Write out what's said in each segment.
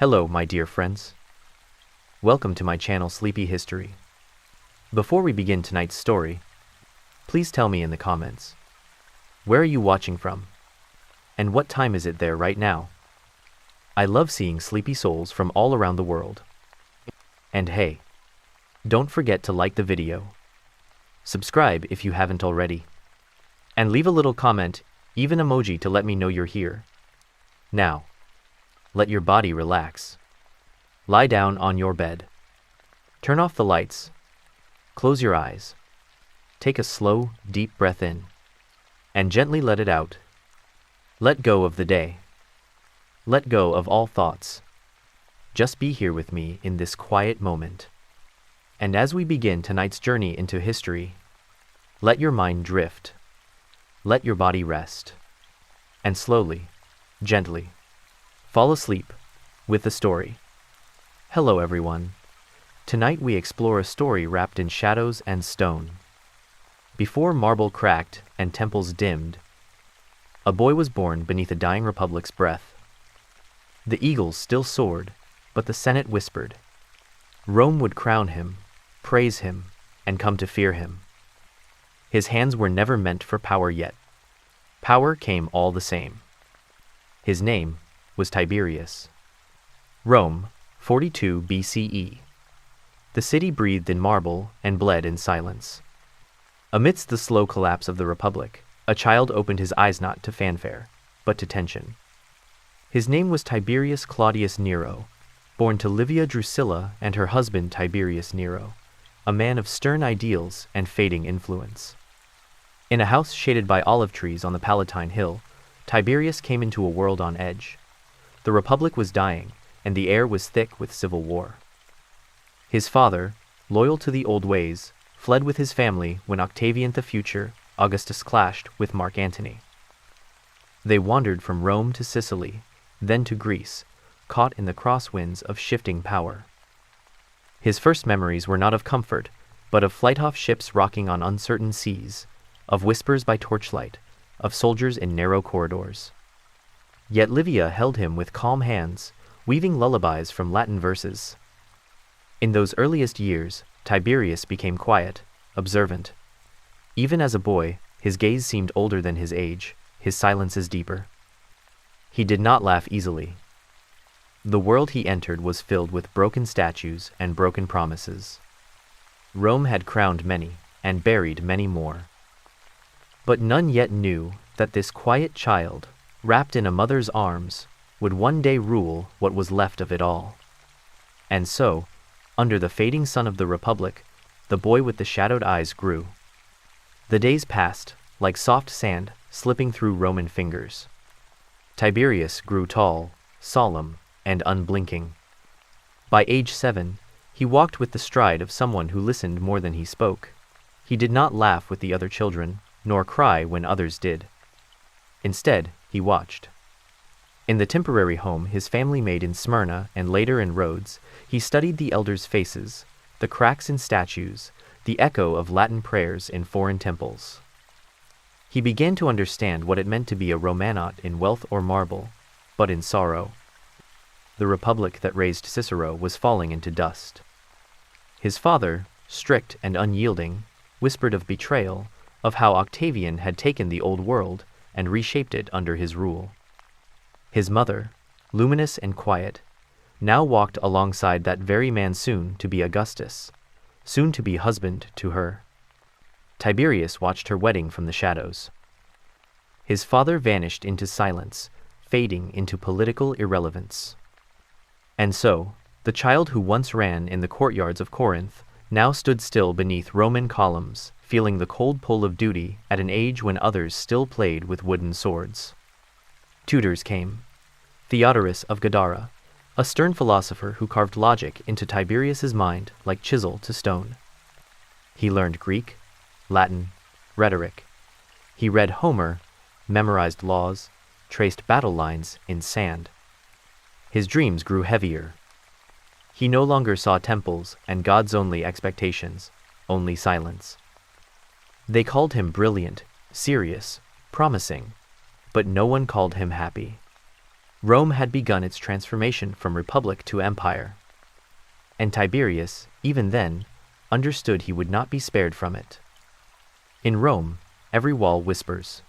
Hello, my dear friends. Welcome to my channel Sleepy History. Before we begin tonight's story, please tell me in the comments, where are you watching from? And what time is it there right now? I love seeing sleepy souls from all around the world. And hey, don't forget to like the video, subscribe if you haven't already, and leave a little comment, even emoji, to let me know you're here. Now, let your body relax. Lie down on your bed. Turn off the lights. Close your eyes. Take a slow, deep breath in, and gently let it out. Let go of the day. Let go of all thoughts. Just be here with me in this quiet moment. And as we begin tonight's journey into history, let your mind drift. Let your body rest. And slowly, gently, fall asleep with the story. Hello everyone. Tonight we explore a story wrapped in shadows and stone. Before marble cracked and temples dimmed, a boy was born beneath a dying republic's breath. The eagles still soared, but the Senate whispered. Rome would crown him, praise him, and come to fear him. His hands were never meant for power yet. Power came all the same. His name was Tiberius. Rome, 42 BCE. The city breathed in marble and bled in silence. Amidst the slow collapse of the Republic, a child opened his eyes not to fanfare, but to tension. His name was Tiberius Claudius Nero, born to Livia Drusilla and her husband Tiberius Nero, a man of stern ideals and fading influence. In a house shaded by olive trees on the Palatine Hill, Tiberius came into a world on edge. The Republic was dying, and the air was thick with civil war. His father, loyal to the old ways, fled with his family when Octavian the future, Augustus, clashed with Mark Antony. They wandered from Rome to Sicily, then to Greece, caught in the crosswinds of shifting power. His first memories were not of comfort, but of flight-off ships rocking on uncertain seas, of whispers by torchlight, of soldiers in narrow corridors. Yet Livia held him with calm hands, weaving lullabies from Latin verses. In those earliest years, Tiberius became quiet, observant. Even as a boy, his gaze seemed older than his age, his silences deeper. He did not laugh easily. The world he entered was filled with broken statues and broken promises. Rome had crowned many and buried many more. But none yet knew that this quiet child, wrapped in a mother's arms, would one day rule what was left of it all. And so, under the fading sun of the Republic, the boy with the shadowed eyes grew. The days passed, like soft sand slipping through Roman fingers. Tiberius grew tall, solemn, and unblinking. By age 7, he walked with the stride of someone who listened more than he spoke. He did not laugh with the other children, nor cry when others did. Instead, he watched. In the temporary home his family made in Smyrna and later in Rhodes, he studied the elders' faces, the cracks in statues, the echo of Latin prayers in foreign temples. He began to understand what it meant to be a Romanot in wealth or marble, but in sorrow. The republic that raised Cicero was falling into dust. His father, strict and unyielding, whispered of betrayal, of how Octavian had taken the old world and reshaped it under his rule. His mother, luminous and quiet, now walked alongside that very man soon to be Augustus, soon to be husband to her. Tiberius watched her wedding from the shadows. His father vanished into silence, fading into political irrelevance. And so, the child who once ran in the courtyards of Corinth now stood still beneath Roman columns, feeling the cold pull of duty at an age when others still played with wooden swords. Tutors came. Theodorus of Gadara, a stern philosopher who carved logic into Tiberius's mind like chisel to stone. He learned Greek, Latin, rhetoric. He read Homer, memorized laws, traced battle lines in sand. His dreams grew heavier. He no longer saw temples and God's only expectations, only silence. They called him brilliant, serious, promising, but no one called him happy. Rome had begun its transformation from republic to empire. And Tiberius, even then, understood he would not be spared from it. In Rome, every wall whispers.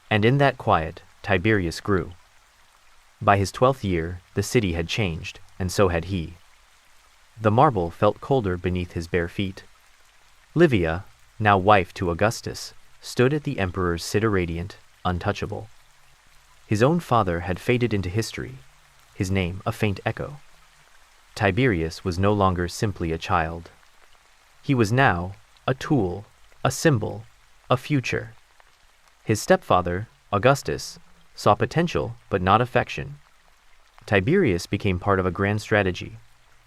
And in that quiet, Tiberius grew. By his 12th year, the city had changed, and so had he. The marble felt colder beneath his bare feet. Livia, now wife to Augustus, stood at the emperor's sitter radiant, untouchable. His own father had faded into history, his name a faint echo. Tiberius was no longer simply a child. He was now a tool, a symbol, a future. His stepfather, Augustus, saw potential but not affection. Tiberius became part of a grand strategy.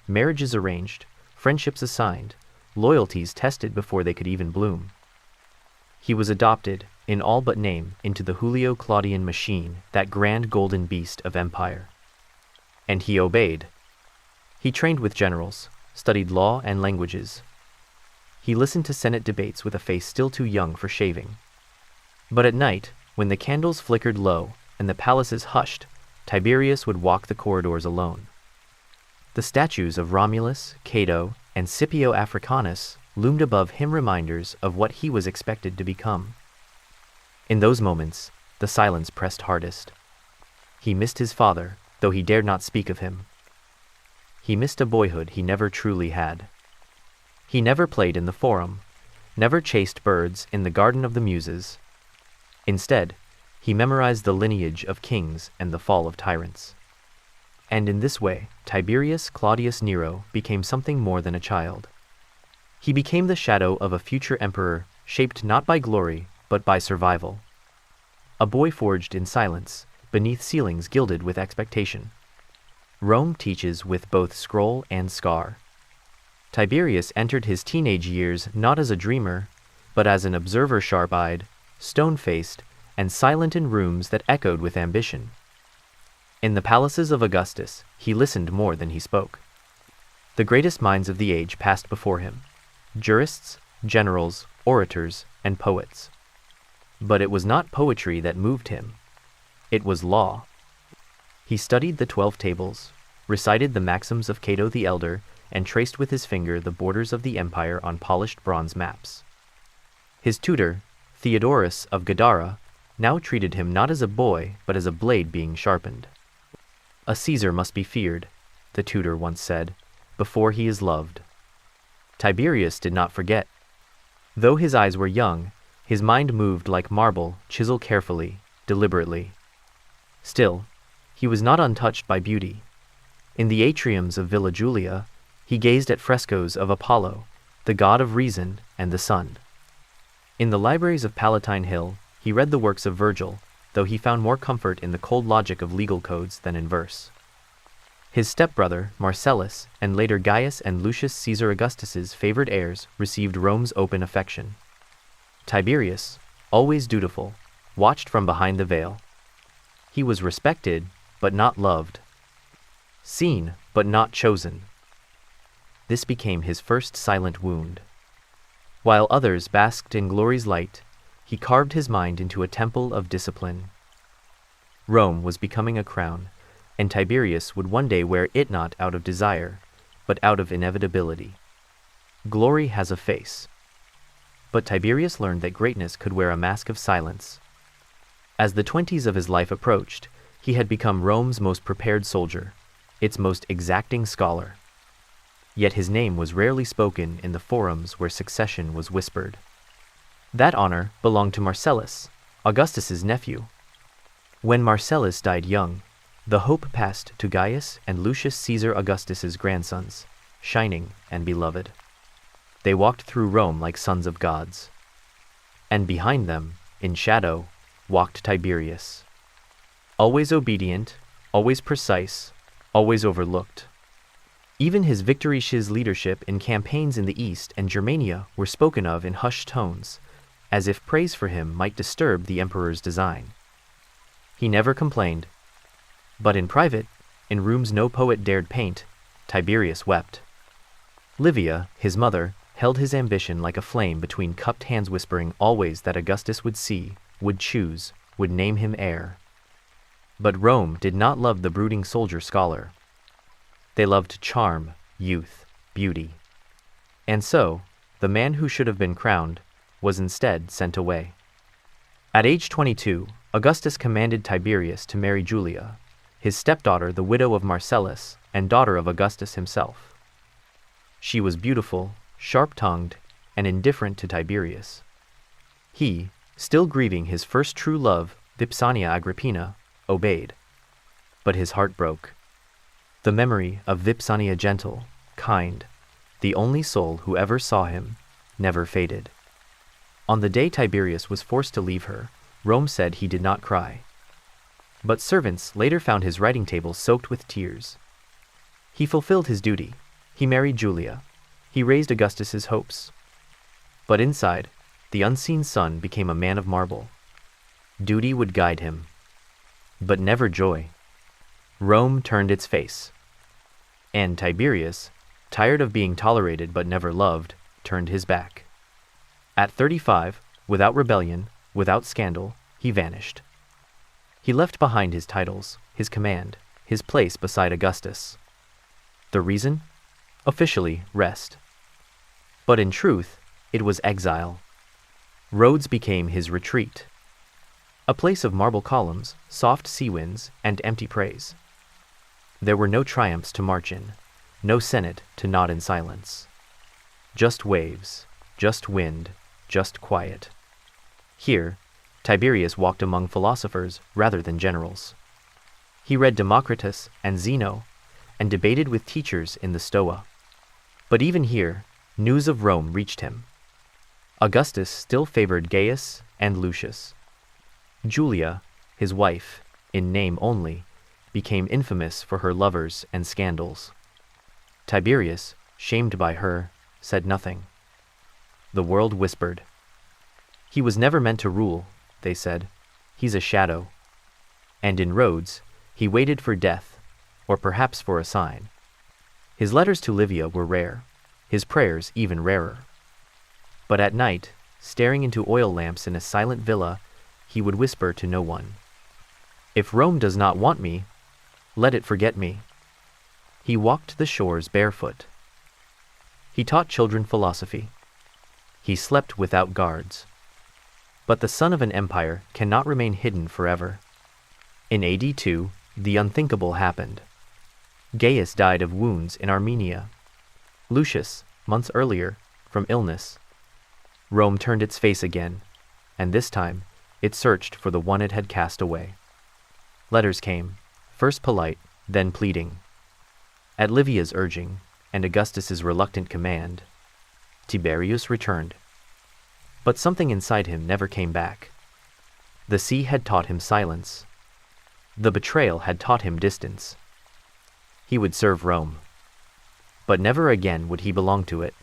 Marriages arranged, friendships assigned, loyalties tested before they could even bloom. He was adopted, in all but name, into the Julio-Claudian machine, that grand golden beast of empire. And he obeyed. He trained with generals, studied law and languages. He listened to Senate debates with a face still too young for shaving. But at night, when the candles flickered low and the palaces hushed, Tiberius would walk the corridors alone. The statues of Romulus, Cato, and Scipio Africanus loomed above him, reminders of what he was expected to become. In those moments, the silence pressed hardest. He missed his father, though he dared not speak of him. He missed a boyhood he never truly had. He never played in the Forum, never chased birds in the Garden of the Muses. Instead, he memorized the lineage of kings and the fall of tyrants. And in this way, Tiberius Claudius Nero became something more than a child. He became the shadow of a future emperor, shaped not by glory, but by survival. A boy forged in silence, beneath ceilings gilded with expectation. Rome teaches with both scroll and scar. Tiberius entered his teenage years not as a dreamer, but as an observer, sharp-eyed, stone-faced, and silent in rooms that echoed with ambition. In the palaces of Augustus, he listened more than he spoke. The greatest minds of the age passed before him: jurists, generals, orators, and poets. But it was not poetry that moved him. It was law. He studied the 12 tables, recited the maxims of Cato the Elder, and traced with his finger the borders of the empire on polished bronze maps. His tutor, Theodorus of Gadara, now treated him not as a boy, but as a blade being sharpened. "A Caesar must be feared," the tutor once said, "before he is loved." Tiberius did not forget. Though his eyes were young, his mind moved like marble, chiseled carefully, deliberately. Still, he was not untouched by beauty. In the atriums of Villa Julia, he gazed at frescoes of Apollo, the god of reason and the sun. In the libraries of Palatine Hill, he read the works of Virgil, though he found more comfort in the cold logic of legal codes than in verse. His stepbrother, Marcellus, and later Gaius and Lucius Caesar Augustus's favored heirs, received Rome's open affection. Tiberius, always dutiful, watched from behind the veil. He was respected, but not loved. Seen, but not chosen. This became his first silent wound. While others basked in glory's light, he carved his mind into a temple of discipline. Rome was becoming a crown, and Tiberius would one day wear it not out of desire, but out of inevitability. Glory has a face. But Tiberius learned that greatness could wear a mask of silence. As the 20s of his life approached, he had become Rome's most prepared soldier, its most exacting scholar. Yet his name was rarely spoken in the forums where succession was whispered. That honor belonged to Marcellus, Augustus's nephew. When Marcellus died young, the hope passed to Gaius and Lucius Caesar Augustus's grandsons, shining and beloved. They walked through Rome like sons of gods. And behind them, in shadow, walked Tiberius. Always obedient, always precise, always overlooked. Even his victorious leadership in campaigns in the East and Germania were spoken of in hushed tones, as if praise for him might disturb the emperor's design. He never complained. But in private, in rooms no poet dared paint, Tiberius wept. Livia, his mother, held his ambition like a flame between cupped hands, whispering always that Augustus would see, would choose, would name him heir. But Rome did not love the brooding soldier scholar. They loved charm, youth, beauty. And so, the man who should have been crowned was instead sent away. At age 22, Augustus commanded Tiberius to marry Julia, his stepdaughter, the widow of Marcellus and daughter of Augustus himself. She was beautiful, sharp-tongued, and indifferent to Tiberius. He, still grieving his first true love, Vipsania Agrippina, obeyed. But his heart broke. The memory of Vipsania, gentle, kind, the only soul who ever saw him, never faded. On the day Tiberius was forced to leave her, Rome said he did not cry. But servants later found his writing table soaked with tears. He fulfilled his duty. He married Julia. He raised Augustus's hopes. But inside, the unseen son became a man of marble. Duty would guide him, but never joy. Rome turned its face. And Tiberius, tired of being tolerated but never loved, turned his back. At 35, without rebellion, without scandal, he vanished. He left behind his titles, his command, his place beside Augustus. The reason? Officially, rest. But in truth, it was exile. Rhodes became his retreat. A place of marble columns, soft sea winds, and empty praise. There were no triumphs to march in, no senate to nod in silence. Just waves, just wind, just quiet. Here, Tiberius walked among philosophers rather than generals. He read Democritus and Zeno, and debated with teachers in the Stoa. But even here, news of Rome reached him. Augustus still favored Gaius and Lucius. Julia, his wife, in name only, became infamous for her lovers and scandals. Tiberius, shamed by her, said nothing. The world whispered. He was never meant to rule, they said. He's a shadow. And in Rhodes, he waited for death, or perhaps for a sign. His letters to Livia were rare, his prayers even rarer. But at night, staring into oil lamps in a silent villa, he would whisper to no one, "If Rome does not want me, let it forget me." He walked the shores barefoot. He taught children philosophy. He slept without guards. But the son of an empire cannot remain hidden forever. In AD 2, the unthinkable happened. Gaius died of wounds in Armenia. Lucius, months earlier, from illness. Rome turned its face again, and this time it searched for the one it had cast away. Letters came, first polite, then pleading. At Livia's urging, and Augustus's reluctant command, Tiberius returned. But something inside him never came back. The sea had taught him silence. The betrayal had taught him distance. He would serve Rome. But never again would he belong to it.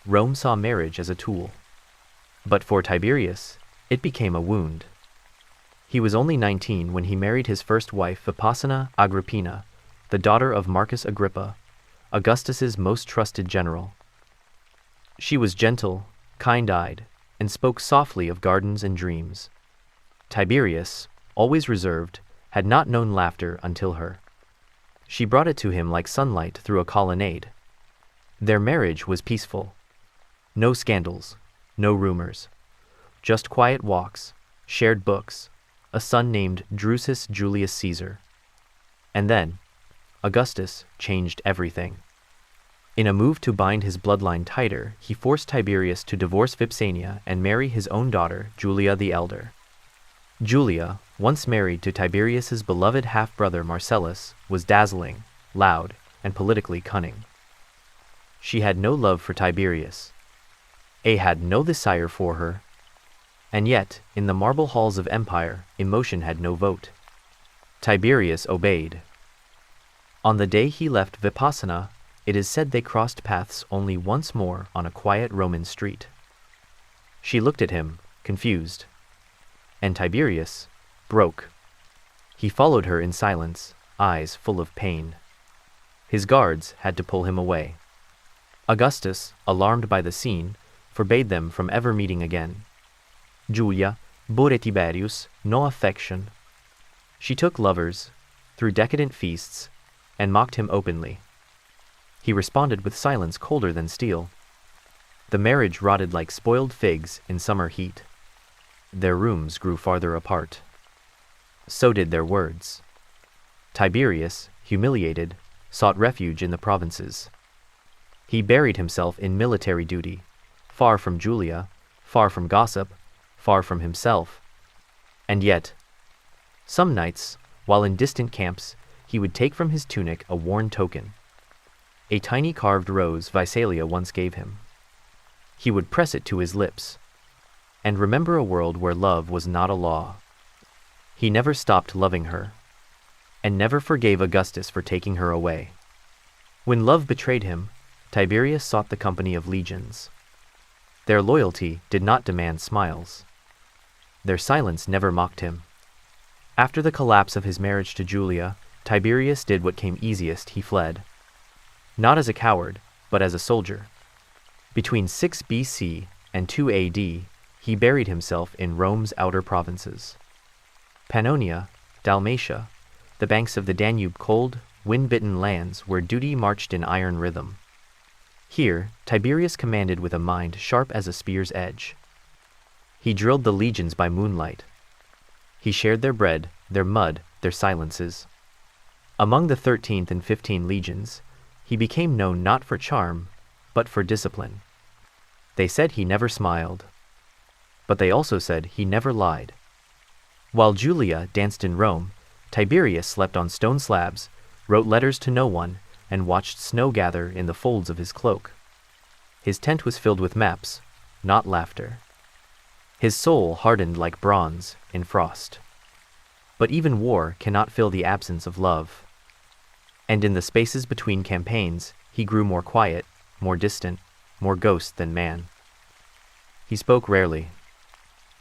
Rome saw marriage as a tool. But for Tiberius, it became a wound. He was only 19 when he married his first wife, Vipsania Agrippina, the daughter of Marcus Agrippa, Augustus's most trusted general. She was gentle, kind-eyed, and spoke softly of gardens and dreams. Tiberius, always reserved, had not known laughter until her. She brought it to him like sunlight through a colonnade. Their marriage was peaceful. No scandals, no rumors. Just quiet walks, shared books, a son named Drusus Julius Caesar. And then, Augustus changed everything. In a move to bind his bloodline tighter, he forced Tiberius to divorce Vipsania and marry his own daughter, Julia the Elder. Julia, once married to Tiberius's beloved half-brother Marcellus, was dazzling, loud, and politically cunning. She had no love for Tiberius. A had no desire for her. And yet, in the marble halls of empire, emotion had no vote. Tiberius obeyed. On the day he left Vipsania, it is said they crossed paths only once more on a quiet Roman street. She looked at him, confused. And Tiberius broke. He followed her in silence, eyes full of pain. His guards had to pull him away. Augustus, alarmed by the scene, forbade them from ever meeting again. Julia bore Tiberius no affection. She took lovers, threw decadent feasts, and mocked him openly. He responded with silence colder than steel. The marriage rotted like spoiled figs in summer heat. Their rooms grew farther apart. So did their words. Tiberius, humiliated, sought refuge in the provinces. He buried himself in military duty, far from Julia, far from gossip, far from himself. And yet, some nights, while in distant camps, he would take from his tunic a worn token, a tiny carved rose Visalia once gave him. He would press it to his lips, and remember a world where love was not a law. He never stopped loving her, and never forgave Augustus for taking her away. When love betrayed him, Tiberius sought the company of legions. Their loyalty did not demand smiles. Their silence never mocked him. After the collapse of his marriage to Julia, Tiberius did what came easiest: he fled. Not as a coward, but as a soldier. Between 6 BC and 2 AD, he buried himself in Rome's outer provinces. Pannonia, Dalmatia, the banks of the Danube, cold, wind-bitten lands where duty marched in iron rhythm. Here, Tiberius commanded with a mind sharp as a spear's edge. He drilled the legions by moonlight. He shared their bread, their mud, their silences. Among the 13th and 15th legions, he became known not for charm, but for discipline. They said he never smiled, but they also said he never lied. While Julia danced in Rome, Tiberius slept on stone slabs, wrote letters to no one, and watched snow gather in the folds of his cloak. His tent was filled with maps, not laughter. His soul hardened like bronze in frost. But even war cannot fill the absence of love. And in the spaces between campaigns, he grew more quiet, more distant, more ghost than man. He spoke rarely.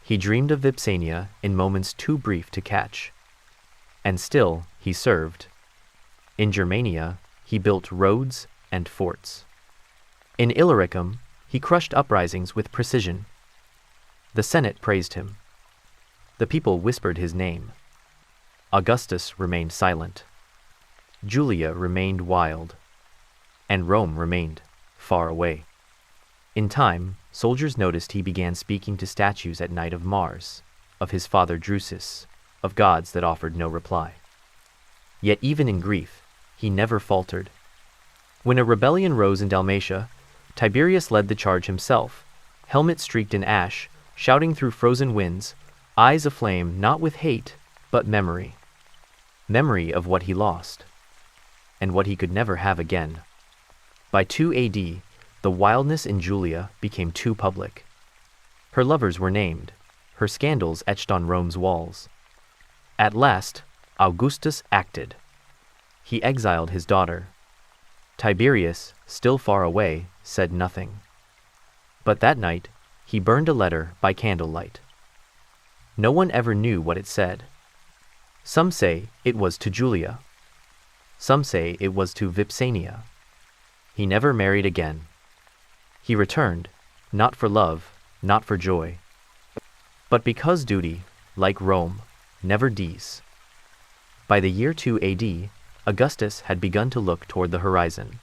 He dreamed of Vipsania in moments too brief to catch. And still, he served. In Germania, he built roads and forts. In Illyricum, he crushed uprisings with precision. The Senate praised him. The people whispered his name. Augustus remained silent. Julia remained wild. And Rome remained far away. In time, soldiers noticed he began speaking to statues at night of Mars, of his father Drusus, of gods that offered no reply. Yet even in grief, he never faltered. When a rebellion rose in Dalmatia, Tiberius led the charge himself, helmet streaked in ash, shouting through frozen winds, eyes aflame not with hate, but memory. Memory of what he lost, and what he could never have again. By 2 AD, the wildness in Julia became too public. Her lovers were named, her scandals etched on Rome's walls. At last, Augustus acted. He exiled his daughter. Tiberius, still far away, said nothing. But that night, he burned a letter by candlelight. No one ever knew what it said. Some say it was to Julia. Some say it was to Vipsania. He never married again. He returned, not for love, not for joy, but because duty, like Rome, never dies. By the year 2 AD, Augustus had begun to look toward the horizon.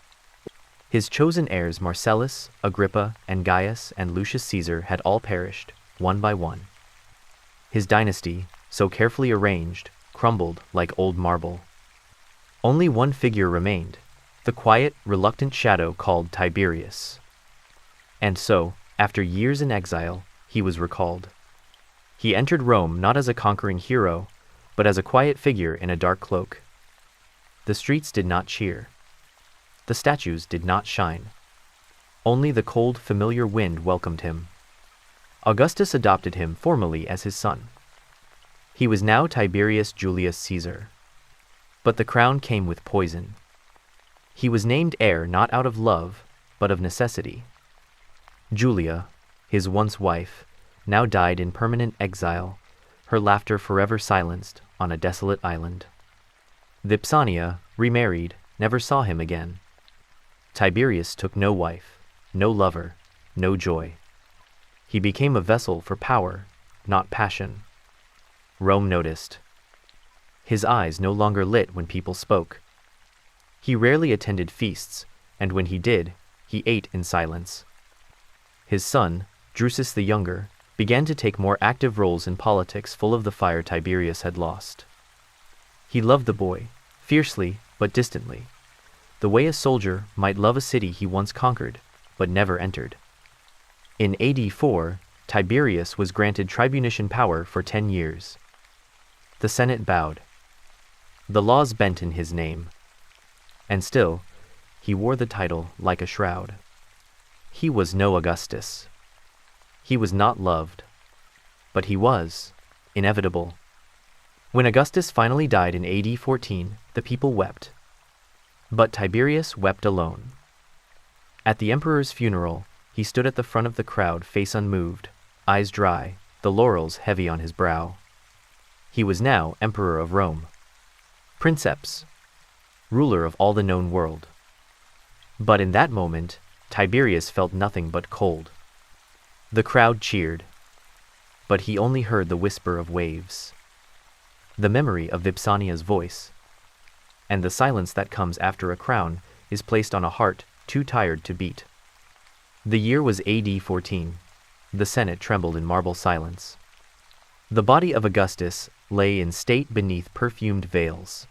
His chosen heirs Marcellus, Agrippa, and Gaius and Lucius Caesar had all perished, one by one. His dynasty, so carefully arranged, crumbled like old marble. Only one figure remained, the quiet, reluctant shadow called Tiberius. And so, after years in exile, he was recalled. He entered Rome not as a conquering hero, but as a quiet figure in a dark cloak. The streets did not cheer. The statues did not shine. Only the cold, familiar wind welcomed him. Augustus adopted him formally as his son. He was now Tiberius Julius Caesar. But the crown came with poison. He was named heir not out of love, but of necessity. Julia, his once wife, now died in permanent exile, her laughter forever silenced on a desolate island. Vipsania, remarried, never saw him again. Tiberius took no wife, no lover, no joy. He became a vessel for power, not passion. Rome noticed. His eyes no longer lit when people spoke. He rarely attended feasts, and when he did, he ate in silence. His son, Drusus the Younger, began to take more active roles in politics, full of the fire Tiberius had lost. He loved the boy, fiercely but distantly, the way a soldier might love a city he once conquered, but never entered. In AD 4, Tiberius was granted tribunician power for 10 years. The Senate bowed. The laws bent in his name. And still, he wore the title like a shroud. He was no Augustus. He was not loved. But he was inevitable. When Augustus finally died in AD 14, the people wept. But Tiberius wept alone. At the emperor's funeral, he stood at the front of the crowd, face unmoved, eyes dry, the laurels heavy on his brow. He was now emperor of Rome, princeps, ruler of all the known world. But in that moment, Tiberius felt nothing but cold. The crowd cheered, but he only heard the whisper of waves, the memory of Vipsania's voice, and the silence that comes after a crown is placed on a heart too tired to beat. The year was AD 14. The Senate trembled in marble silence. The body of Augustus lay in state beneath perfumed veils.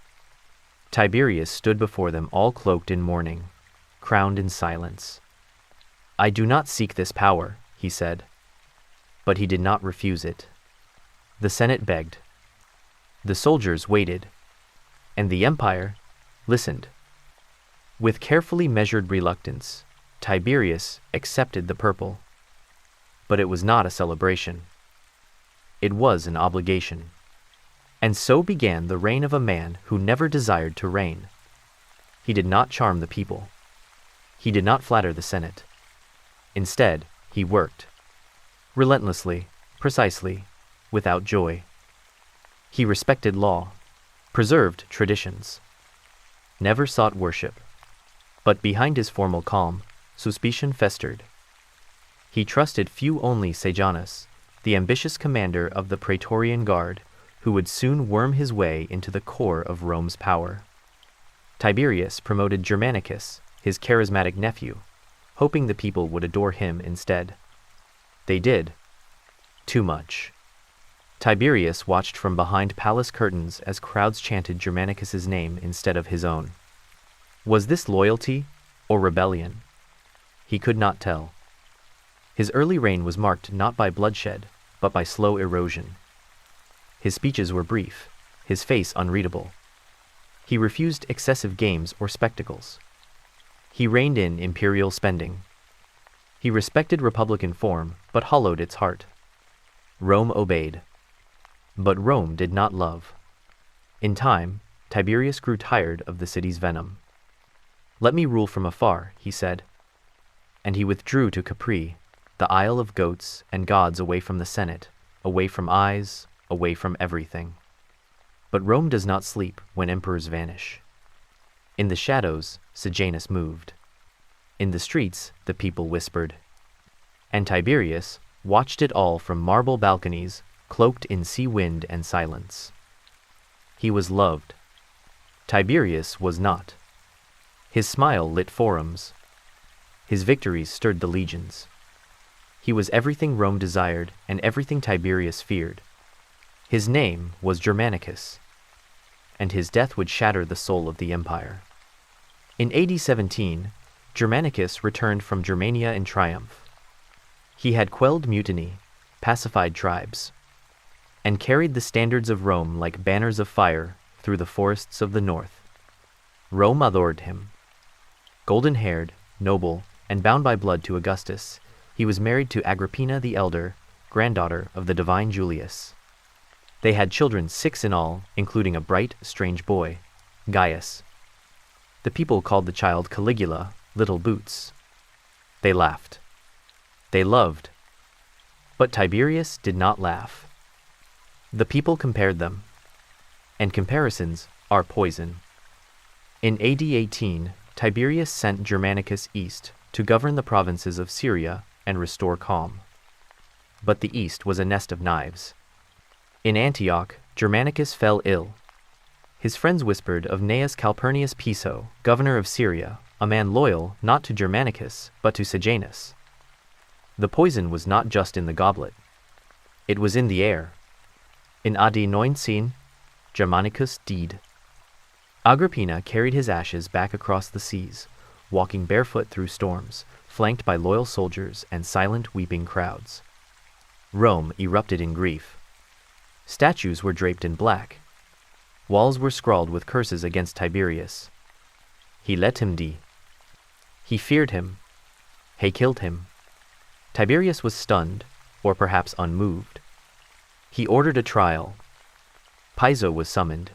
Tiberius stood before them, all cloaked in mourning, crowned in silence. "I do not seek this power," he said. But he did not refuse it. The Senate begged. The soldiers waited. And the empire listened. With carefully measured reluctance, Tiberius accepted the purple. But it was not a celebration. It was an obligation. And so began the reign of a man who never desired to reign. He did not charm the people. He did not flatter the Senate. Instead, he worked. Relentlessly, precisely, without joy. He respected law, preserved traditions, never sought worship. But behind his formal calm, suspicion festered. He trusted few only: Sejanus, the ambitious commander of the Praetorian Guard, who would soon worm his way into the core of Rome's power. Tiberius promoted Germanicus, his charismatic nephew, hoping the people would adore him instead. They did. Too much. Tiberius watched from behind palace curtains as crowds chanted Germanicus's name instead of his own. Was this loyalty or rebellion? He could not tell. His early reign was marked not by bloodshed, but by slow erosion. His speeches were brief, his face unreadable. He refused excessive games or spectacles. He reined in imperial spending. He respected republican form, but hollowed its heart. Rome obeyed. But Rome did not love. In time, Tiberius grew tired of the city's venom. "Let me rule from afar," he said. And he withdrew to Capri, the Isle of Goats and gods, away from the Senate, away from eyes, away from everything. But Rome does not sleep when emperors vanish. In the shadows, Sejanus moved. In the streets, the people whispered. And Tiberius watched it all from marble balconies, cloaked in sea wind and silence. He was loved. Tiberius was not. His smile lit forums. His victories stirred the legions. He was everything Rome desired and everything Tiberius feared. His name was Germanicus, and his death would shatter the soul of the empire. In AD 17, Germanicus returned from Germania in triumph. He had quelled mutiny, pacified tribes, and carried the standards of Rome like banners of fire through the forests of the north. Rome adored him. Golden-haired, noble, and bound by blood to Augustus, he was married to Agrippina the Elder, granddaughter of the divine Julius. They had children, 6 in all, including a bright, strange boy, Gaius. The people called the child Caligula, Little Boots. They laughed. They loved. But Tiberius did not laugh. The people compared them. And comparisons are poison. In AD 18, Tiberius sent Germanicus east to govern the provinces of Syria and restore calm. But the east was a nest of knives. In Antioch, Germanicus fell ill. His friends whispered of Gnaeus Calpurnius Piso, governor of Syria, a man loyal not to Germanicus but to Sejanus. The poison was not just in the goblet. It was in the air. In AD 19, Germanicus died. Agrippina carried his ashes back across the seas, walking barefoot through storms, flanked by loyal soldiers and silent, weeping crowds. Rome erupted in grief. Statues were draped in black. Walls were scrawled with curses against Tiberius. He let him die. He feared him. He killed him. Tiberius was stunned, or perhaps unmoved. He ordered a trial. Piso was summoned.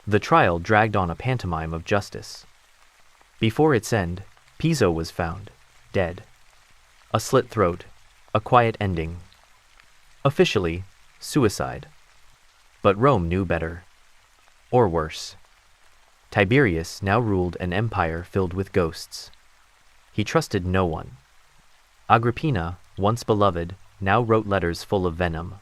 The trial dragged on a pantomime of justice. Before its end, Piso was found, dead. A slit throat, a quiet ending. Officially, suicide. But Rome knew better. Or worse. Tiberius now ruled an empire filled with ghosts. He trusted no one. Agrippina, once beloved, now wrote letters full of venom.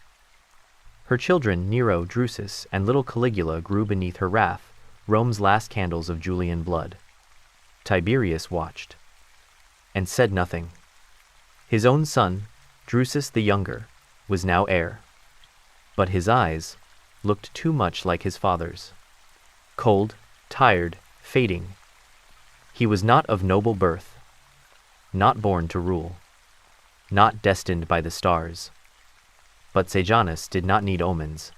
Her children Nero, Drusus, and little Caligula grew beneath her wrath, Rome's last candles of Julian blood. Tiberius watched. And said nothing. His own son, Drusus the younger, was now heir. But his eyes looked too much like his father's. Cold, tired, fading. He was not of noble birth. Not born to rule. Not destined by the stars. But Sejanus did not need omens.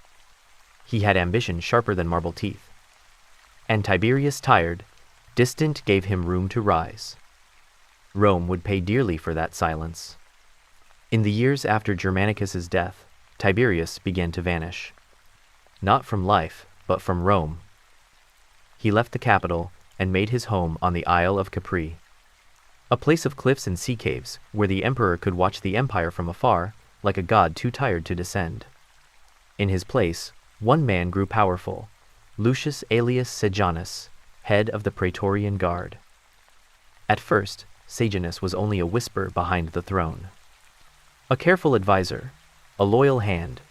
He had ambition sharper than marble teeth. And Tiberius, tired, distant, gave him room to rise. Rome would pay dearly for that silence. In the years after Germanicus's death, Tiberius began to vanish. Not from life, but from Rome. He left the capital and made his home on the Isle of Capri, a place of cliffs and sea caves where the emperor could watch the empire from afar, like a god too tired to descend. In his place, one man grew powerful, Lucius Aelius Sejanus, head of the Praetorian Guard. At first, Sejanus was only a whisper behind the throne. A careful advisor, a loyal hand.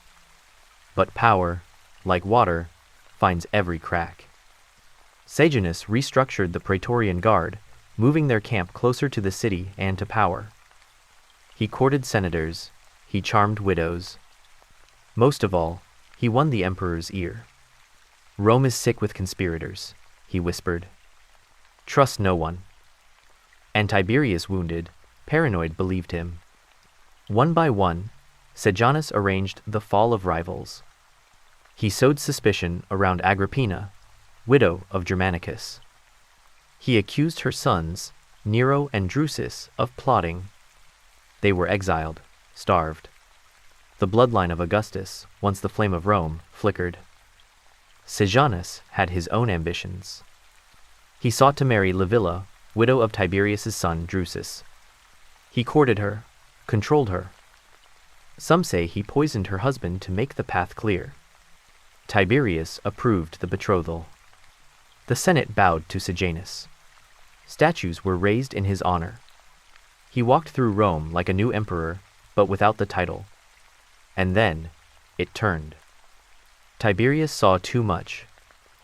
But power, like water, finds every crack. Sejanus restructured the Praetorian Guard, moving their camp closer to the city and to power. He courted senators, he charmed widows. Most of all, he won the emperor's ear. Rome is sick with conspirators, he whispered. Trust no one. And Tiberius, wounded, paranoid, believed him. One by one, Sejanus arranged the fall of rivals. He sowed suspicion around Agrippina, widow of Germanicus. He accused her sons, Nero and Drusus, of plotting. They were exiled, starved. The bloodline of Augustus, once the flame of Rome, flickered. Sejanus had his own ambitions. He sought to marry Livilla, widow of Tiberius's son Drusus. He courted her, controlled her. Some say he poisoned her husband to make the path clear. Tiberius approved the betrothal. The Senate bowed to Sejanus. Statues were raised in his honor. He walked through Rome like a new emperor, but without the title. And then, it turned. Tiberius saw too much,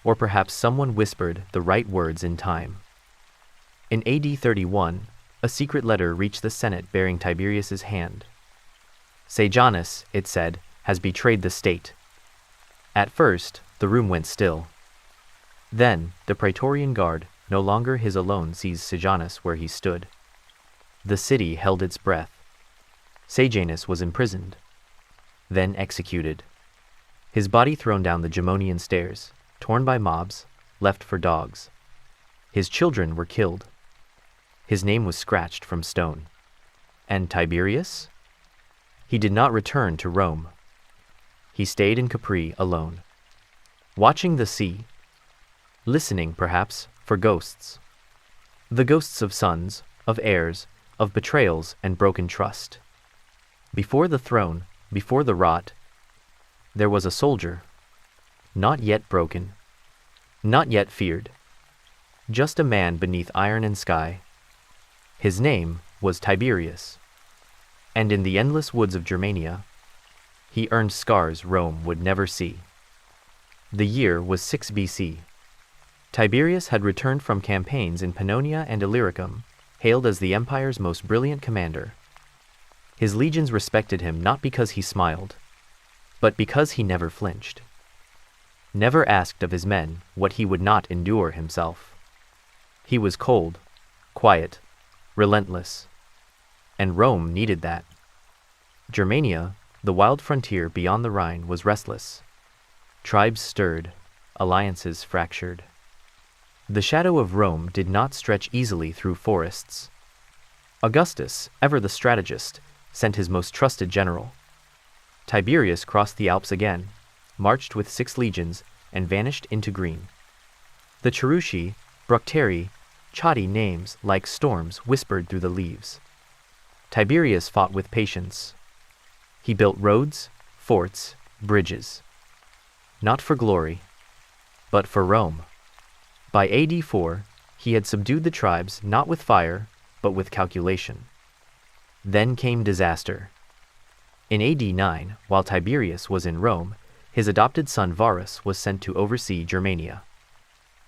or perhaps someone whispered the right words in time. In AD 31, a secret letter reached the Senate bearing Tiberius's hand. Sejanus, it said, has betrayed the state. At first, the room went still. Then, the Praetorian Guard, no longer his alone, seized Sejanus where he stood. The city held its breath. Sejanus was imprisoned, then executed. His body thrown down the Gemonian stairs, torn by mobs, left for dogs. His children were killed. His name was scratched from stone. And Tiberius? He did not return to Rome. He stayed in Capri alone, watching the sea, listening, perhaps, for ghosts. The ghosts of sons, of heirs, of betrayals and broken trust. Before the throne, before the rot, there was a soldier, not yet broken, not yet feared, just a man beneath iron and sky. His name was Tiberius, and in the endless woods of Germania, he earned scars Rome would never see. The year was 6 BC. Tiberius had returned from campaigns in Pannonia and Illyricum, hailed as the empire's most brilliant commander. His legions respected him not because he smiled, but because he never flinched. Never asked of his men what he would not endure himself. He was cold, quiet, relentless. And Rome needed that. Germania, the wild frontier beyond the Rhine, was restless. Tribes stirred, alliances fractured. The shadow of Rome did not stretch easily through forests. Augustus, ever the strategist, sent his most trusted general. Tiberius crossed the Alps again, marched with 6 legions, and vanished into green. The Cherusci, Bructeri, Chatti names like storms whispered through the leaves. Tiberius fought with patience. He built roads, forts, bridges. Not for glory, but for Rome. By AD 4, he had subdued the tribes not with fire, but with calculation. Then came disaster. In AD 9, while Tiberius was in Rome, his adopted son Varus was sent to oversee Germania.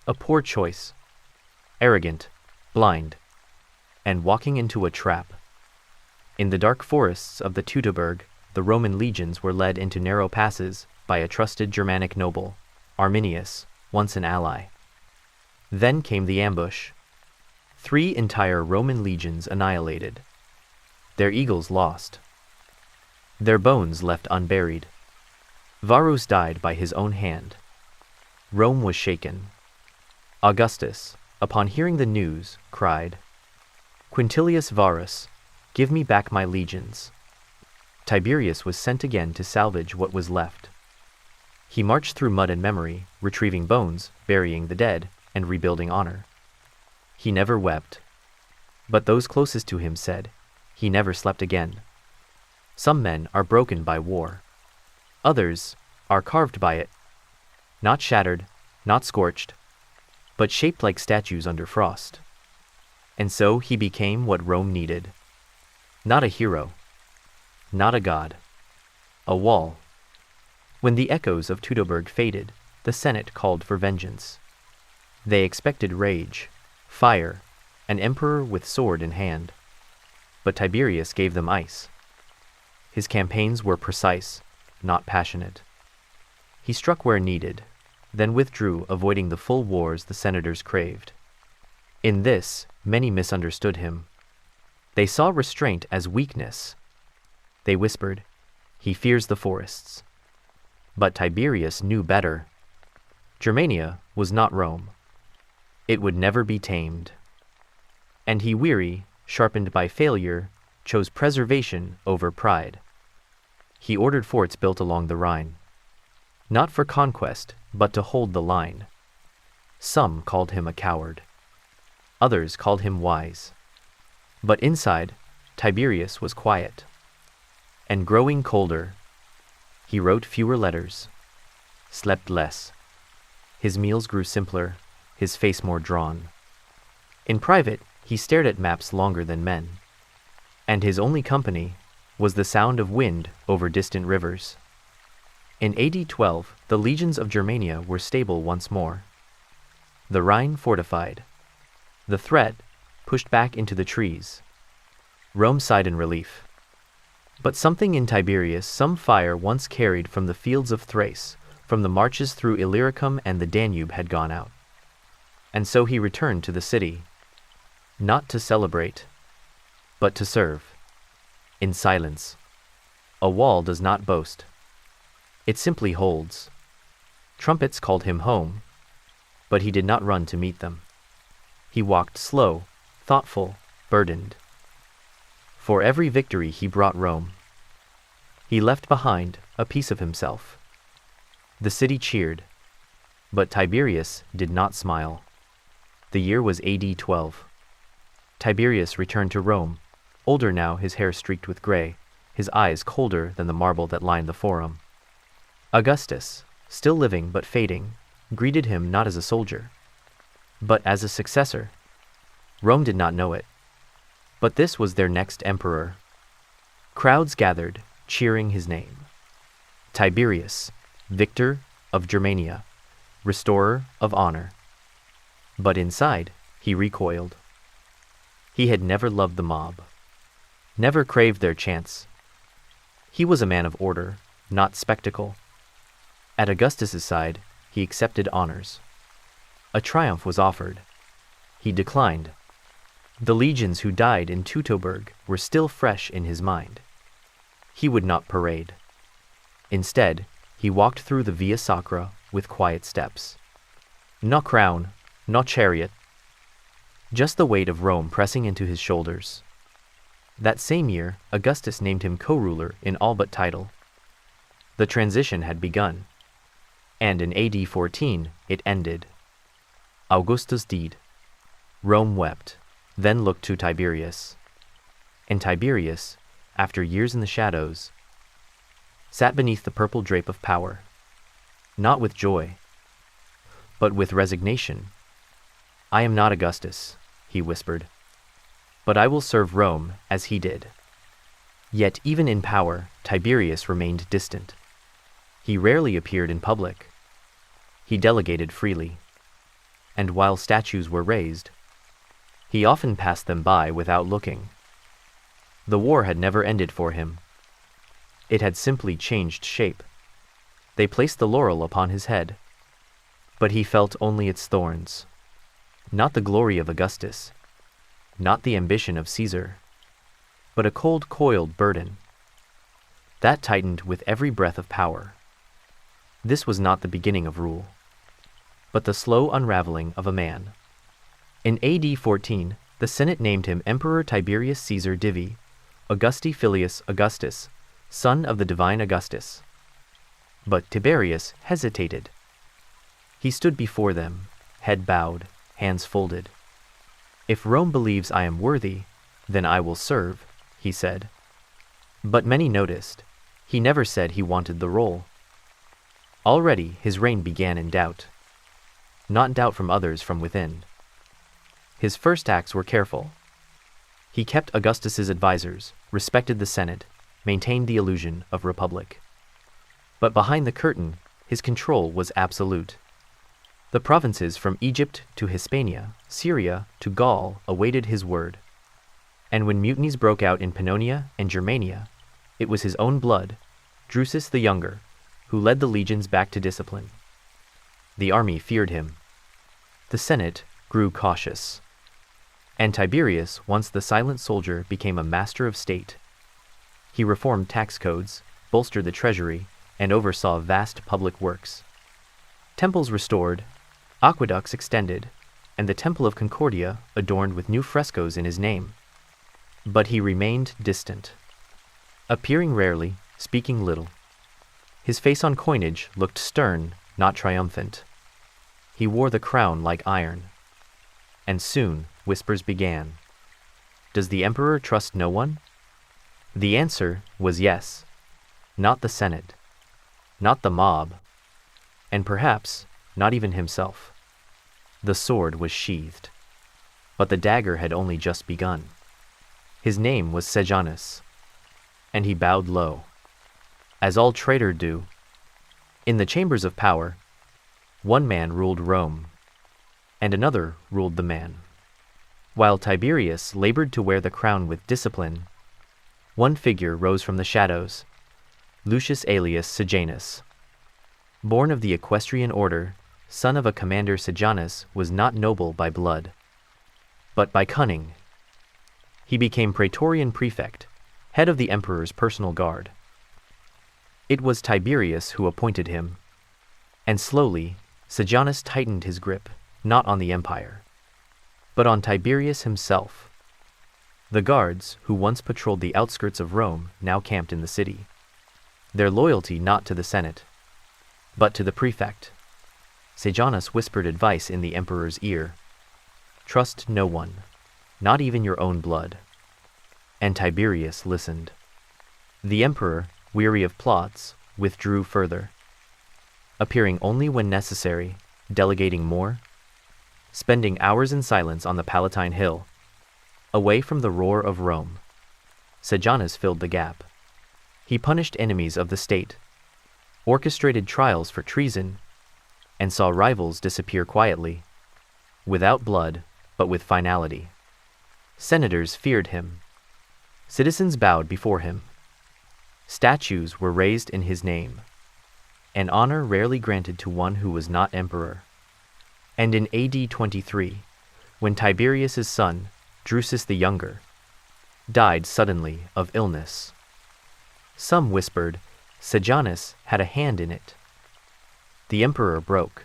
A poor choice. Arrogant, blind, and walking into a trap. In the dark forests of the Teutoburg, the Roman legions were led into narrow passes by a trusted Germanic noble, Arminius, once an ally. Then came the ambush. 3 entire Roman legions annihilated. Their eagles lost. Their bones left unburied. Varus died by his own hand. Rome was shaken. Augustus, upon hearing the news, cried, "Quintilius Varus, give me back my legions." Tiberius was sent again to salvage what was left. He marched through mud and memory, retrieving bones, burying the dead, and rebuilding honor. He never wept. But those closest to him said, he never slept again. Some men are broken by war. Others are carved by it. Not shattered, not scorched, but shaped like statues under frost. And so he became what Rome needed. Not a hero. Not a god. A wall. When the echoes of Teutoburg faded, the Senate called for vengeance. They expected rage, fire, an emperor with sword in hand. But Tiberius gave them ice. His campaigns were precise, not passionate. He struck where needed, then withdrew, avoiding the full wars the senators craved. In this, many misunderstood him. They saw restraint as weakness. They whispered, "He fears the forests." But Tiberius knew better. Germania was not Rome. It would never be tamed. And he, weary, sharpened by failure, chose preservation over pride. He ordered forts built along the Rhine. Not for conquest, but to hold the line. Some called him a coward. Others called him wise. But inside, Tiberius was quiet. And growing colder. He wrote fewer letters, slept less. His meals grew simpler, his face more drawn. In private, he stared at maps longer than men. And his only company was the sound of wind over distant rivers. In AD 12, the legions of Germania were stable once more. The Rhine fortified. The threat pushed back into the trees. Rome sighed in relief. But something in Tiberius, some fire once carried from the fields of Thrace, from the marches through Illyricum and the Danube, had gone out. And so he returned to the city, not to celebrate, but to serve. In silence. A wall does not boast. It simply holds. Trumpets called him home, but he did not run to meet them. He walked slow, thoughtful, burdened. For every victory he brought Rome. He left behind a piece of himself. The city cheered, but Tiberius did not smile. The year was AD 12. Tiberius returned to Rome, older now, his hair streaked with gray, his eyes colder than the marble that lined the Forum. Augustus, still living but fading, greeted him not as a soldier, but as a successor. Rome did not know it, but this was their next emperor. Crowds gathered, cheering his name. Tiberius, victor of Germania, restorer of honor. But inside, he recoiled. He had never loved the mob, never craved their chance. He was a man of order, not spectacle. At Augustus's side, he accepted honors. A triumph was offered. He declined. The legions who died in Teutoburg were still fresh in his mind. He would not parade. Instead, he walked through the Via Sacra with quiet steps. No crown, no chariot. Just the weight of Rome pressing into his shoulders. That same year, Augustus named him co-ruler in all but title. The transition had begun, and in AD 14 it ended. Augustus died. Rome wept, then looked to Tiberius. And Tiberius, after years in the shadows, sat beneath the purple drape of power, not with joy, but with resignation. I am not Augustus, he whispered, but I will serve Rome as he did. Yet even in power, Tiberius remained distant. He rarely appeared in public. He delegated freely. And while statues were raised, he often passed them by without looking. The war had never ended for him. It had simply changed shape. They placed the laurel upon his head, but he felt only its thorns. Not the glory of Augustus, not the ambition of Caesar, but a cold, coiled burden that tightened with every breath of power. This was not the beginning of rule, but the slow unraveling of a man. In AD 14, the Senate named him Emperor Tiberius Caesar Divi, Augusti Filius Augustus, son of the divine Augustus. But Tiberius hesitated. He stood before them, head bowed, hands folded. If Rome believes I am worthy, then I will serve, he said. But many noticed. He never said he wanted the role. Already his reign began in doubt. Not doubt from others, from within. His first acts were careful. He kept Augustus's advisors, respected the Senate, maintained the illusion of republic. But behind the curtain, his control was absolute. The provinces from Egypt to Hispania, Syria to Gaul awaited his word. And when mutinies broke out in Pannonia and Germania, it was his own blood, Drusus the Younger, who led the legions back to discipline. The army feared him. The Senate grew cautious. And Tiberius, once the silent soldier, became a master of state. He reformed tax codes, bolstered the treasury, and oversaw vast public works. Temples restored, aqueducts extended, and the Temple of Concordia adorned with new frescoes in his name. But he remained distant, appearing rarely, speaking little. His face on coinage looked stern, not triumphant. He wore the crown like iron. And soon whispers began. Does the emperor trust no one? The answer was yes. Not the Senate, not the mob, and perhaps not even himself. The sword was sheathed, but the dagger had only just begun. His name was Sejanus, and he bowed low, as all traitors do. In the chambers of power, one man ruled Rome, and another ruled the man. While Tiberius labored to wear the crown with discipline, one figure rose from the shadows, Lucius Aelius Sejanus. Born of the equestrian order, son of a commander, Sejanus was not noble by blood, but by cunning. He became praetorian prefect, head of the emperor's personal guard. It was Tiberius who appointed him, and slowly Sejanus tightened his grip, not on the empire, but on Tiberius himself. The guards, who once patrolled the outskirts of Rome, now camped in the city, their loyalty not to the Senate, but to the prefect. Sejanus whispered advice in the emperor's ear. Trust no one, not even your own blood. And Tiberius listened. The emperor, weary of plots, withdrew further, appearing only when necessary, delegating more, spending hours in silence on the Palatine Hill, away from the roar of Rome. Sejanus filled the gap. He punished enemies of the state, orchestrated trials for treason, and saw rivals disappear quietly, without blood, but with finality. Senators feared him. Citizens bowed before him. Statues were raised in his name, an honor rarely granted to one who was not emperor. And in AD 23, when Tiberius's son, Drusus the Younger, died suddenly of illness, some whispered Sejanus had a hand in it. The emperor broke.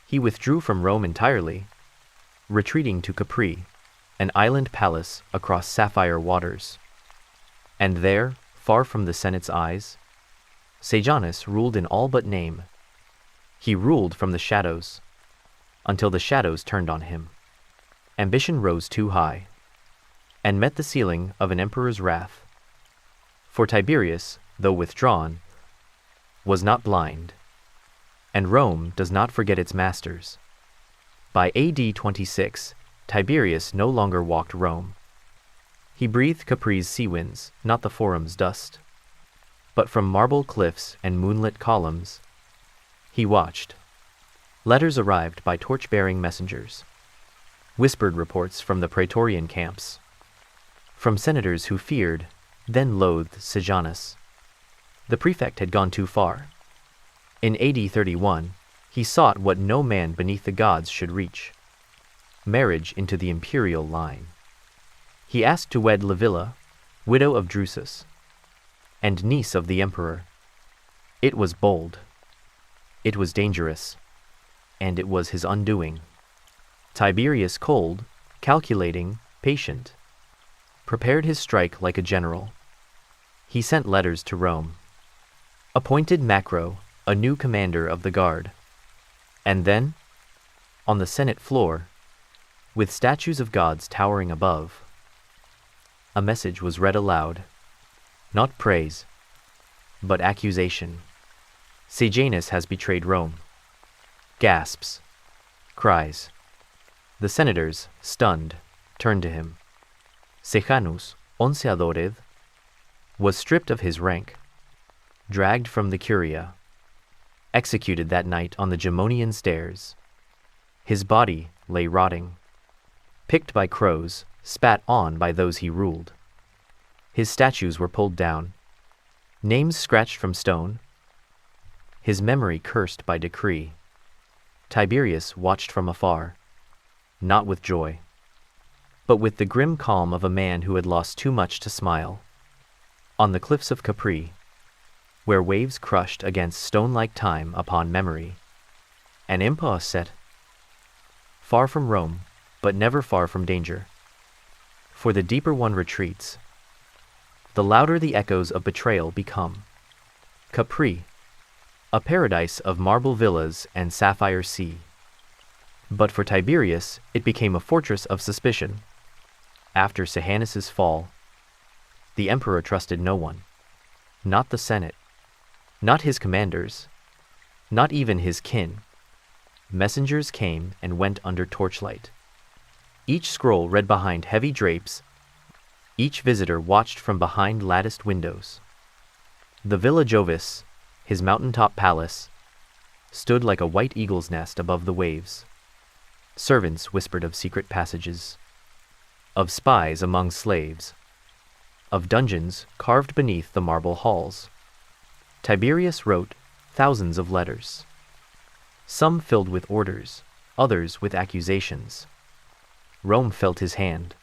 He withdrew from Rome entirely, retreating to Capri, an island palace across sapphire waters. And there, far from the Senate's eyes, Sejanus ruled in all but name. He ruled from the shadows, until the shadows turned on him. Ambition rose too high, and met the ceiling of an emperor's wrath. For Tiberius, though withdrawn, was not blind, and Rome does not forget its masters. By AD 26, Tiberius no longer walked Rome. He breathed Capri's sea winds, not the forum's dust. But from marble cliffs and moonlit columns, he watched. Letters arrived by torch-bearing messengers. Whispered reports from the praetorian camps. From senators who feared, then loathed Sejanus. The prefect had gone too far. In AD 31, he sought what no man beneath the gods should reach: marriage into the imperial line. He asked to wed Livilla, widow of Drusus, and niece of the emperor. It was bold. It was dangerous. And it was his undoing. Tiberius, cold, calculating, patient, prepared his strike like a general. He sent letters to Rome, appointed Macro, a new commander of the guard. And then, on the Senate floor, with statues of gods towering above, a message was read aloud. Not praise, but accusation. Sejanus has betrayed Rome. Gasps. Cries. The senators, stunned, turned to him. Sejanus, onceadored, was stripped of his rank, dragged from the curia, executed that night on the Gemonian stairs. His body lay rotting, picked by crows, spat on by those he ruled. His statues were pulled down, names scratched from stone, his memory cursed by decree. Tiberius watched from afar, not with joy, but with the grim calm of a man who had lost too much to smile. On the cliffs of Capri, where waves crushed against stone-like time upon memory, an impasse set, far from Rome, but never far from danger. For the deeper one retreats, the louder the echoes of betrayal become. Capri, a paradise of marble villas and sapphire sea. But for Tiberius, it became a fortress of suspicion. After Sejanus's fall, the emperor trusted no one. Not the Senate, not his commanders, not even his kin. Messengers came and went under torchlight. Each scroll read behind heavy drapes. Each visitor watched from behind latticed windows. The Villa Jovis, his mountaintop palace, stood like a white eagle's nest above the waves. Servants whispered of secret passages, of spies among slaves, of dungeons carved beneath the marble halls. Tiberius wrote thousands of letters, some filled with orders, others with accusations. Rome felt his hand,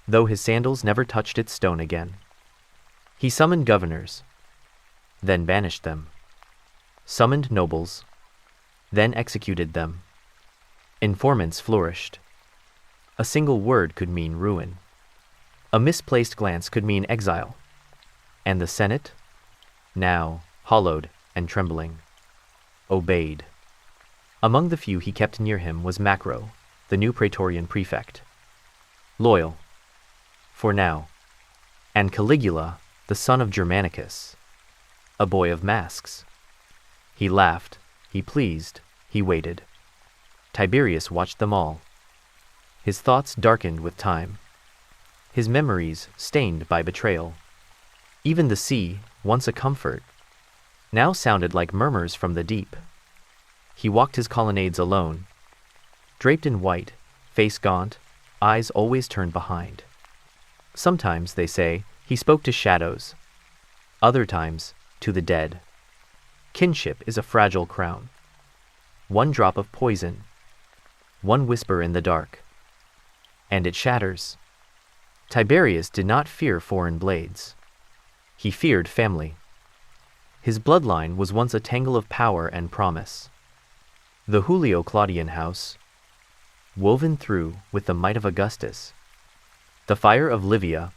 though his sandals never touched its stone again. He summoned governors, then banished them, summoned nobles, then executed them. Informants flourished. A single word could mean ruin. A misplaced glance could mean exile. And the Senate, now hollowed and trembling, obeyed. Among the few he kept near him was Macro, the new praetorian prefect. Loyal, for now, and Caligula, the son of Germanicus, a boy of masks. He laughed, he pleased, he waited. Tiberius watched them all. His thoughts darkened with time, his memories stained by betrayal. Even the sea, once a comfort, now sounded like murmurs from the deep. He walked his colonnades alone, draped in white, face gaunt, eyes always turned behind. Sometimes, they say, he spoke to shadows, other times to the dead. Kinship is a fragile crown. One drop of poison, one whisper in the dark, and it shatters. Tiberius did not fear foreign blades. He feared family. His bloodline was once a tangle of power and promise. The Julio-Claudian house, woven through with the might of Augustus, the fire of Livia,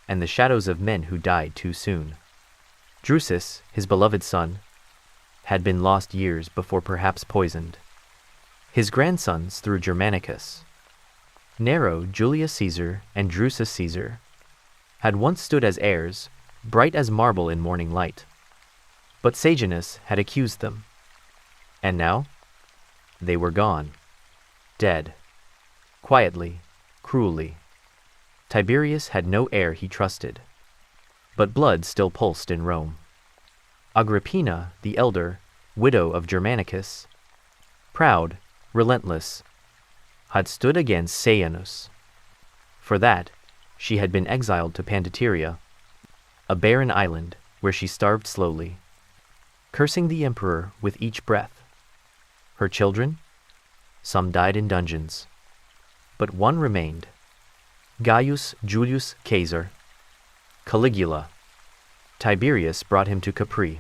and the shadows of men who died too soon. Drusus, his beloved son, had been lost years before, perhaps poisoned. His grandsons through Germanicus, Nero, Julius Caesar, and Drusus Caesar, had once stood as heirs, bright as marble in morning light. But Sejanus had accused them. And now? They were gone. Dead. Quietly, cruelly. Tiberius had no heir he trusted. But blood still pulsed in Rome. Agrippina, the elder, widow of Germanicus, proud, relentless, had stood against Sejanus. For that, she had been exiled to Pandateria, a barren island where she starved slowly, cursing the emperor with each breath. Her children? Some died in dungeons, but one remained. Gaius Julius Caesar, Caligula. Tiberius brought him to Capri.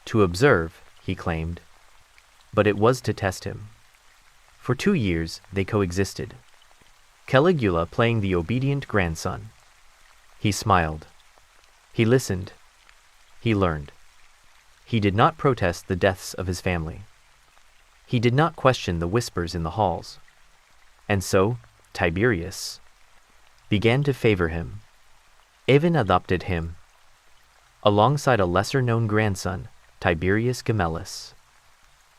To observe, he claimed, but it was to test him. For 2 years they coexisted, Caligula playing the obedient grandson. He smiled. He listened. He learned. He did not protest the deaths of his family. He did not question the whispers in the halls. And so, Tiberius began to favor him, even adopted him, alongside a lesser-known grandson, Tiberius Gemellus.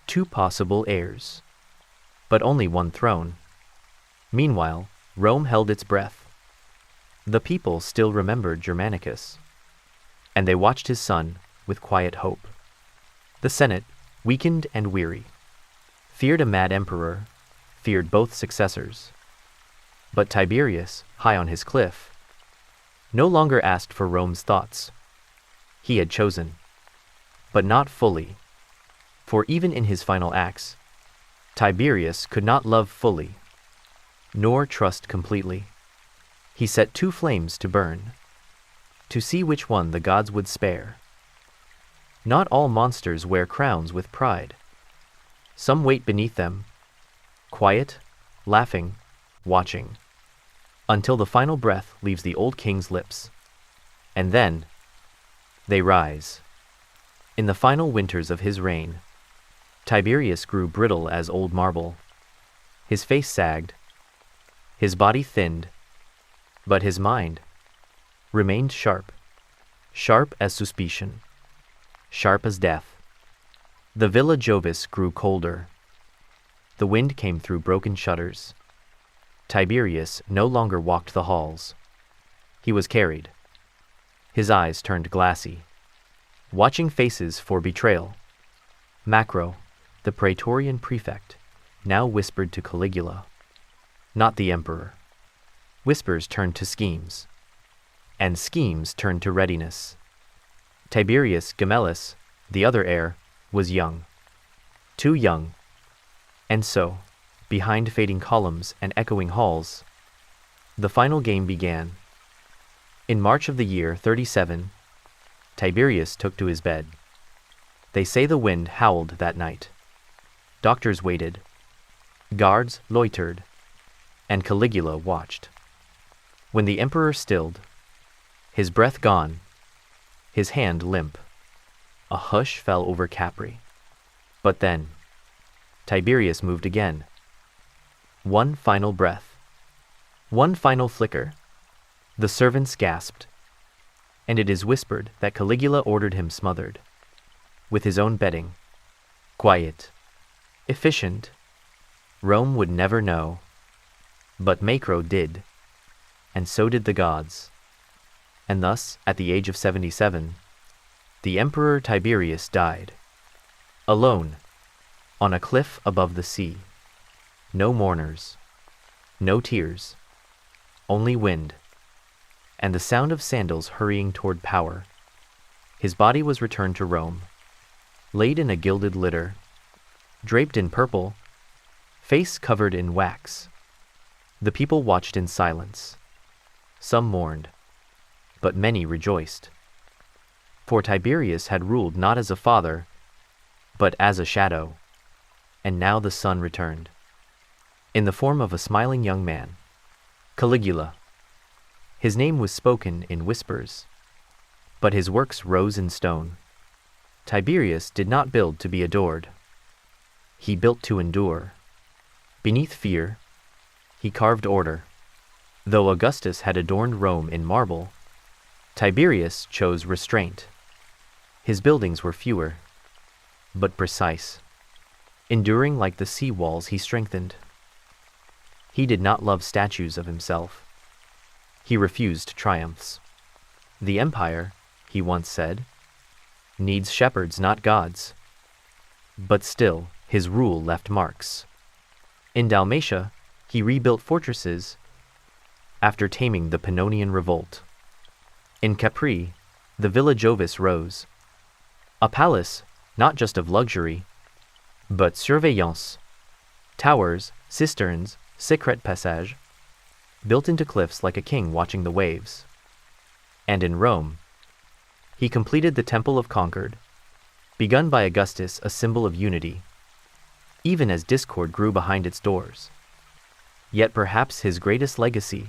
2 possible heirs, but only one throne. Meanwhile, Rome held its breath. The people still remembered Germanicus, and they watched his son with quiet hope. The Senate, weakened and weary, feared a mad emperor, feared both successors. But Tiberius, high on his cliff, no longer asked for Rome's thoughts. He had chosen, but not fully, for even in his final acts, Tiberius could not love fully, nor trust completely. He set 2 flames to burn, to see which one the gods would spare. Not all monsters wear crowns with pride. Some wait beneath them, quiet, laughing, watching, until the final breath leaves the old king's lips. And then, they rise. In the final winters of his reign, Tiberius grew brittle as old marble. His face sagged, his body thinned, but his mind remained sharp, sharp as suspicion, sharp as death. The Villa Jovis grew colder. The wind came through broken shutters. Tiberius no longer walked the halls. He was carried. His eyes turned glassy, watching faces for betrayal. Macro, the Praetorian prefect, now whispered to Caligula, not the emperor. Whispers turned to schemes, and schemes turned to readiness. Tiberius Gemellus, the other heir, was young, too young, and so, behind fading columns and echoing halls, the final game began. In March of the year 37, Tiberius took to his bed. They say the wind howled that night. Doctors waited, guards loitered, and Caligula watched. When the emperor stilled, his breath gone, his hand limp, a hush fell over Capri. But then, Tiberius moved again. One final breath. One final flicker. The servants gasped, and it is whispered that Caligula ordered him smothered, with his own bedding. Quiet. Efficient. Rome would never know. But Macro did, and so did the gods. And thus, at the age of 77, the Emperor Tiberius died. Alone, on a cliff above the sea. No mourners, no tears, only wind, and the sound of sandals hurrying toward power. His body was returned to Rome, laid in a gilded litter, draped in purple, face covered in wax. The people watched in silence. Some mourned, but many rejoiced. For Tiberius had ruled not as a father, but as a shadow, and now the sun returned, in the form of a smiling young man, Caligula. His name was spoken in whispers, but his works rose in stone. Tiberius did not build to be adored. He built to endure. Beneath fear, he carved order. Though Augustus had adorned Rome in marble, Tiberius chose restraint. His buildings were fewer, but precise. Enduring like the sea walls he strengthened. He did not love statues of himself. He refused triumphs. The empire, he once said, needs shepherds, not gods. But still, his rule left marks. In Dalmatia, he rebuilt fortresses after taming the Pannonian revolt. In Capri, the Villa Jovis rose, a palace not just of luxury, but surveillance, towers, cisterns, secret passage, built into cliffs like a king watching the waves. And in Rome, he completed the Temple of Concord, begun by Augustus, a symbol of unity, even as discord grew behind its doors. Yet perhaps his greatest legacy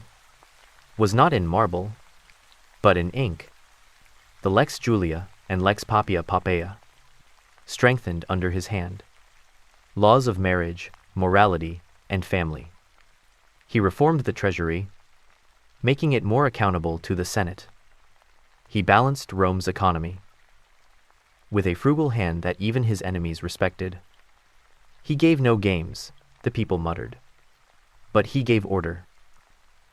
was not in marble, but in ink. The Lex Julia and Lex Papia Poppaea, strengthened under his hand. Laws of marriage, morality, and family. He reformed the treasury, making it more accountable to the Senate. He balanced Rome's economy with a frugal hand that even his enemies respected. He gave no games, the people muttered, but he gave order.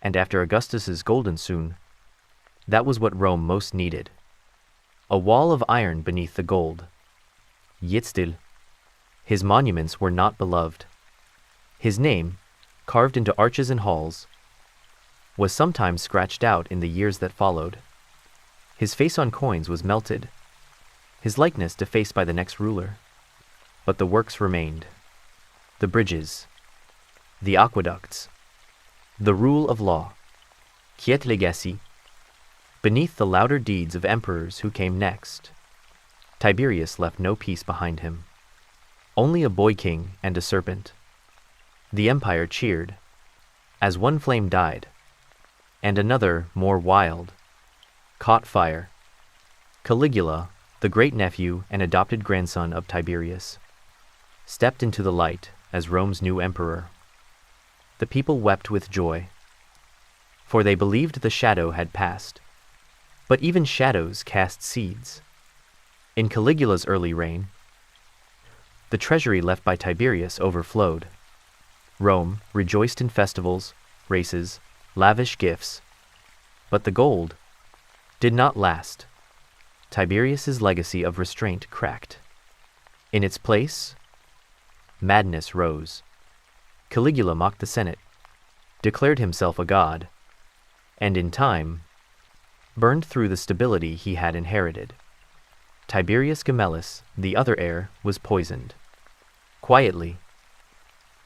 And after Augustus's golden soon, that was what Rome most needed. A wall of iron beneath the gold. Yet still, his monuments were not beloved. His name, carved into arches and halls, was sometimes scratched out in the years that followed. His face on coins was melted, his likeness defaced by the next ruler. But the works remained. The bridges, the aqueducts, the rule of law, quiet legacy, beneath the louder deeds of emperors who came next. Tiberius left no peace behind him. Only a boy king and a serpent. The empire cheered, as one flame died, and another, more wild, caught fire. Caligula, the great-nephew and adopted grandson of Tiberius, stepped into the light as Rome's new emperor. The people wept with joy, for they believed the shadow had passed. But even shadows cast seeds. In Caligula's early reign, the treasury left by Tiberius overflowed. Rome rejoiced in festivals, races, lavish gifts, but the gold did not last. Tiberius's legacy of restraint cracked. In its place, madness rose. Caligula mocked the Senate, declared himself a god, and in time, burned through the stability he had inherited. Tiberius Gemellus, the other heir, was poisoned. Quietly,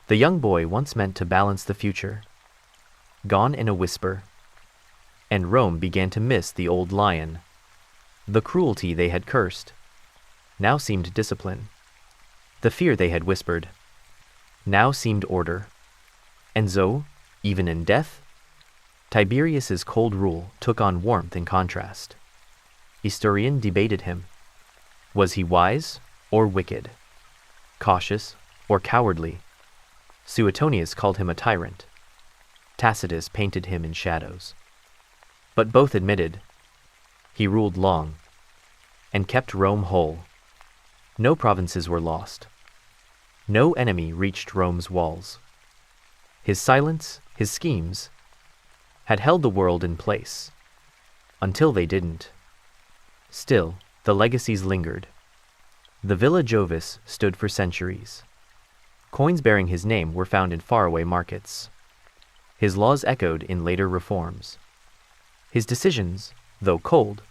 the young boy once meant to balance the future, gone in a whisper, and Rome began to miss the old lion. The cruelty they had cursed now seemed discipline. The fear they had whispered now seemed order. And so, even in death, Tiberius's cold rule took on warmth in contrast. Historian debated him. Was he wise or wicked? Cautious or cowardly? Suetonius called him a tyrant. Tacitus painted him in shadows. But both admitted he ruled long and kept Rome whole. No provinces were lost. No enemy reached Rome's walls. His silence, his schemes, had held the world in place, until they didn't. Still, the legacies lingered. The Villa Jovis stood for centuries, Coins bearing his name were found in faraway markets. His laws echoed in later reforms. His decisions, though cold,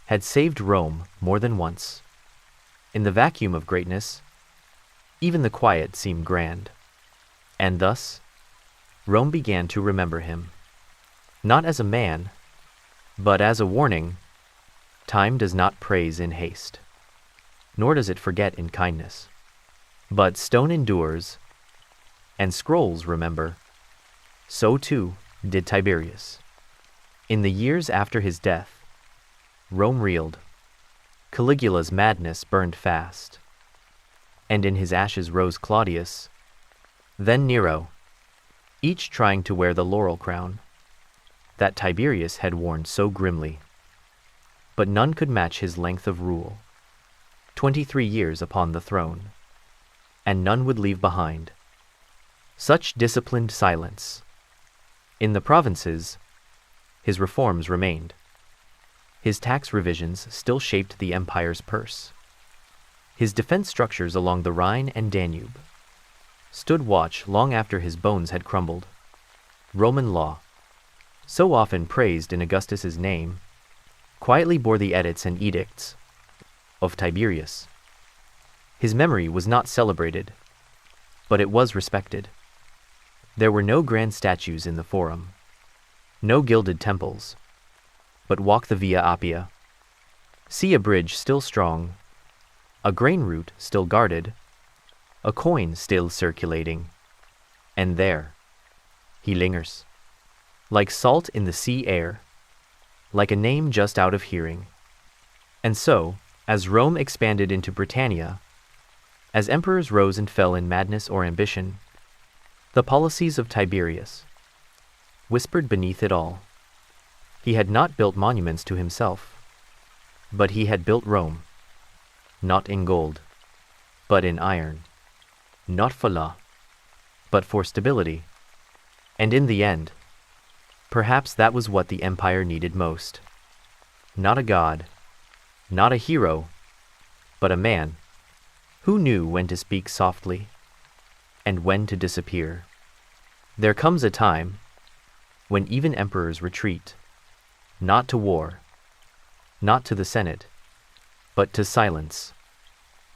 had saved Rome more than once. In the vacuum of greatness, even the quiet seemed grand. And thus, Rome began to remember him. Not as a man, but as a warning. Time does not praise in haste, nor does it forget in kindness. But stone endures, and scrolls remember. So too did Tiberius. In the years after his death, Rome reeled. Caligula's madness burned fast, and in his ashes rose Claudius, then Nero, each trying to wear the laurel crown that Tiberius had worn so grimly. But none could match his length of rule, 23 years upon the throne, and none would leave behind such disciplined silence. In the provinces, his reforms remained. His tax revisions still shaped the empire's purse. His defense structures along the Rhine and Danube stood watch long after his bones had crumbled. Roman law, so often praised in Augustus's name, quietly bore the edicts and edicts of Tiberius. His memory was not celebrated, but it was respected. There were no grand statues in the Forum, no gilded temples, but walk the Via Appia. See a bridge still strong, a grain route still guarded, a coin still circulating, and there he lingers, like salt in the sea air, like a name just out of hearing. And so, as Rome expanded into Britannia, as emperors rose and fell in madness or ambition, the policies of Tiberius whispered beneath it all. He had not built monuments to himself, but he had built Rome, not in gold, but in iron, not for law, but for stability. And in the end, perhaps that was what the empire needed most. Not a god, not a hero, but a man who knew when to speak softly and when to disappear. There comes a time when even emperors retreat, not to war, not to the Senate, but to silence.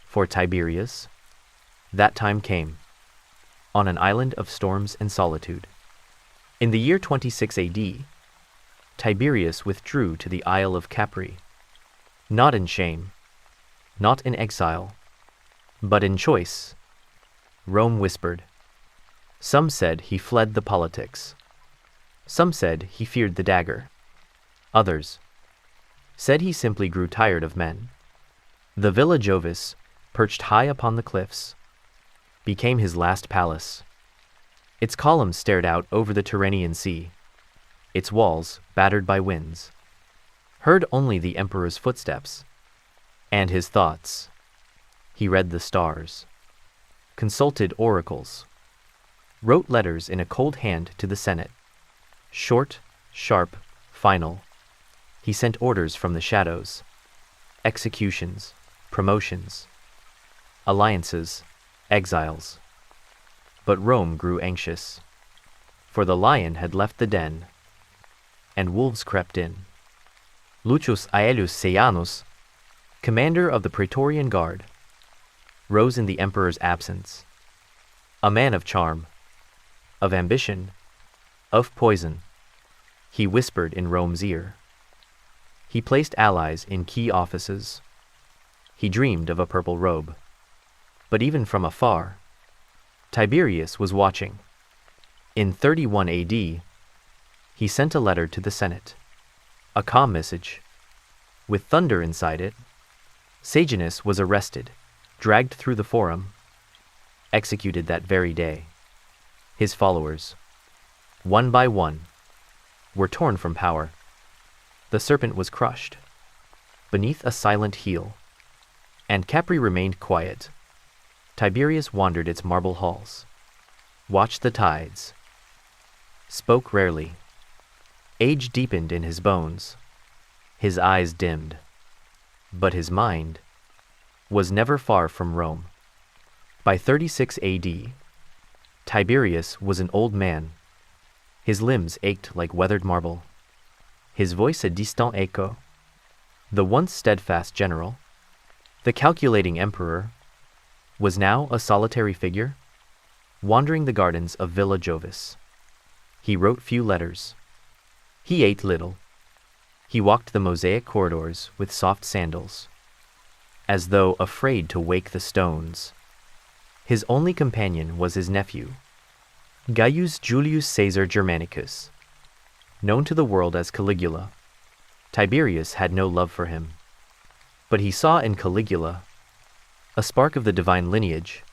For Tiberius, that time came, on an island of storms and solitude. In the year 26 AD, Tiberius withdrew to the Isle of Capri, not in shame, not in exile, but in choice. Rome whispered. Some said he fled the politics. Some said he feared the dagger. Others said he simply grew tired of men. The Villa Jovis, perched high upon the cliffs, became his last palace. Its columns stared out over the Tyrrhenian Sea. Its walls, battered by winds, heard only the emperor's footsteps and his thoughts. He read the stars, consulted oracles, wrote letters in a cold hand to the Senate. Short, sharp, final. He sent orders from the shadows, executions, promotions, alliances, exiles. But Rome grew anxious, for the lion had left the den, and wolves crept in. Lucius Aelius Seianus, commander of the Praetorian Guard, rose in the emperor's absence. A man of charm, of ambition, of poison, he whispered in Rome's ear. He placed allies in key offices. He dreamed of a purple robe. But even from afar, Tiberius was watching. In 31 AD, he sent a letter to the Senate, a calm message, with thunder inside it. Sejanus was arrested, dragged through the Forum, executed that very day. His followers, one by one, were torn from power. The serpent was crushed beneath a silent heel, and Capri remained quiet. Tiberius wandered its marble halls, watched the tides, spoke rarely. Age deepened in his bones, his eyes dimmed, but his mind was never far from Rome. By 36 AD, Tiberius was an old man. His limbs ached like weathered marble, his voice a distant echo. The once steadfast general, the calculating emperor, was now a solitary figure, wandering the gardens of Villa Jovis. He wrote few letters. He ate little. He walked the mosaic corridors with soft sandals, as though afraid to wake the stones. His only companion was his nephew, Gaius Julius Caesar Germanicus, known to the world as Caligula. Tiberius had no love for him, but he saw in Caligula a spark of the divine lineage,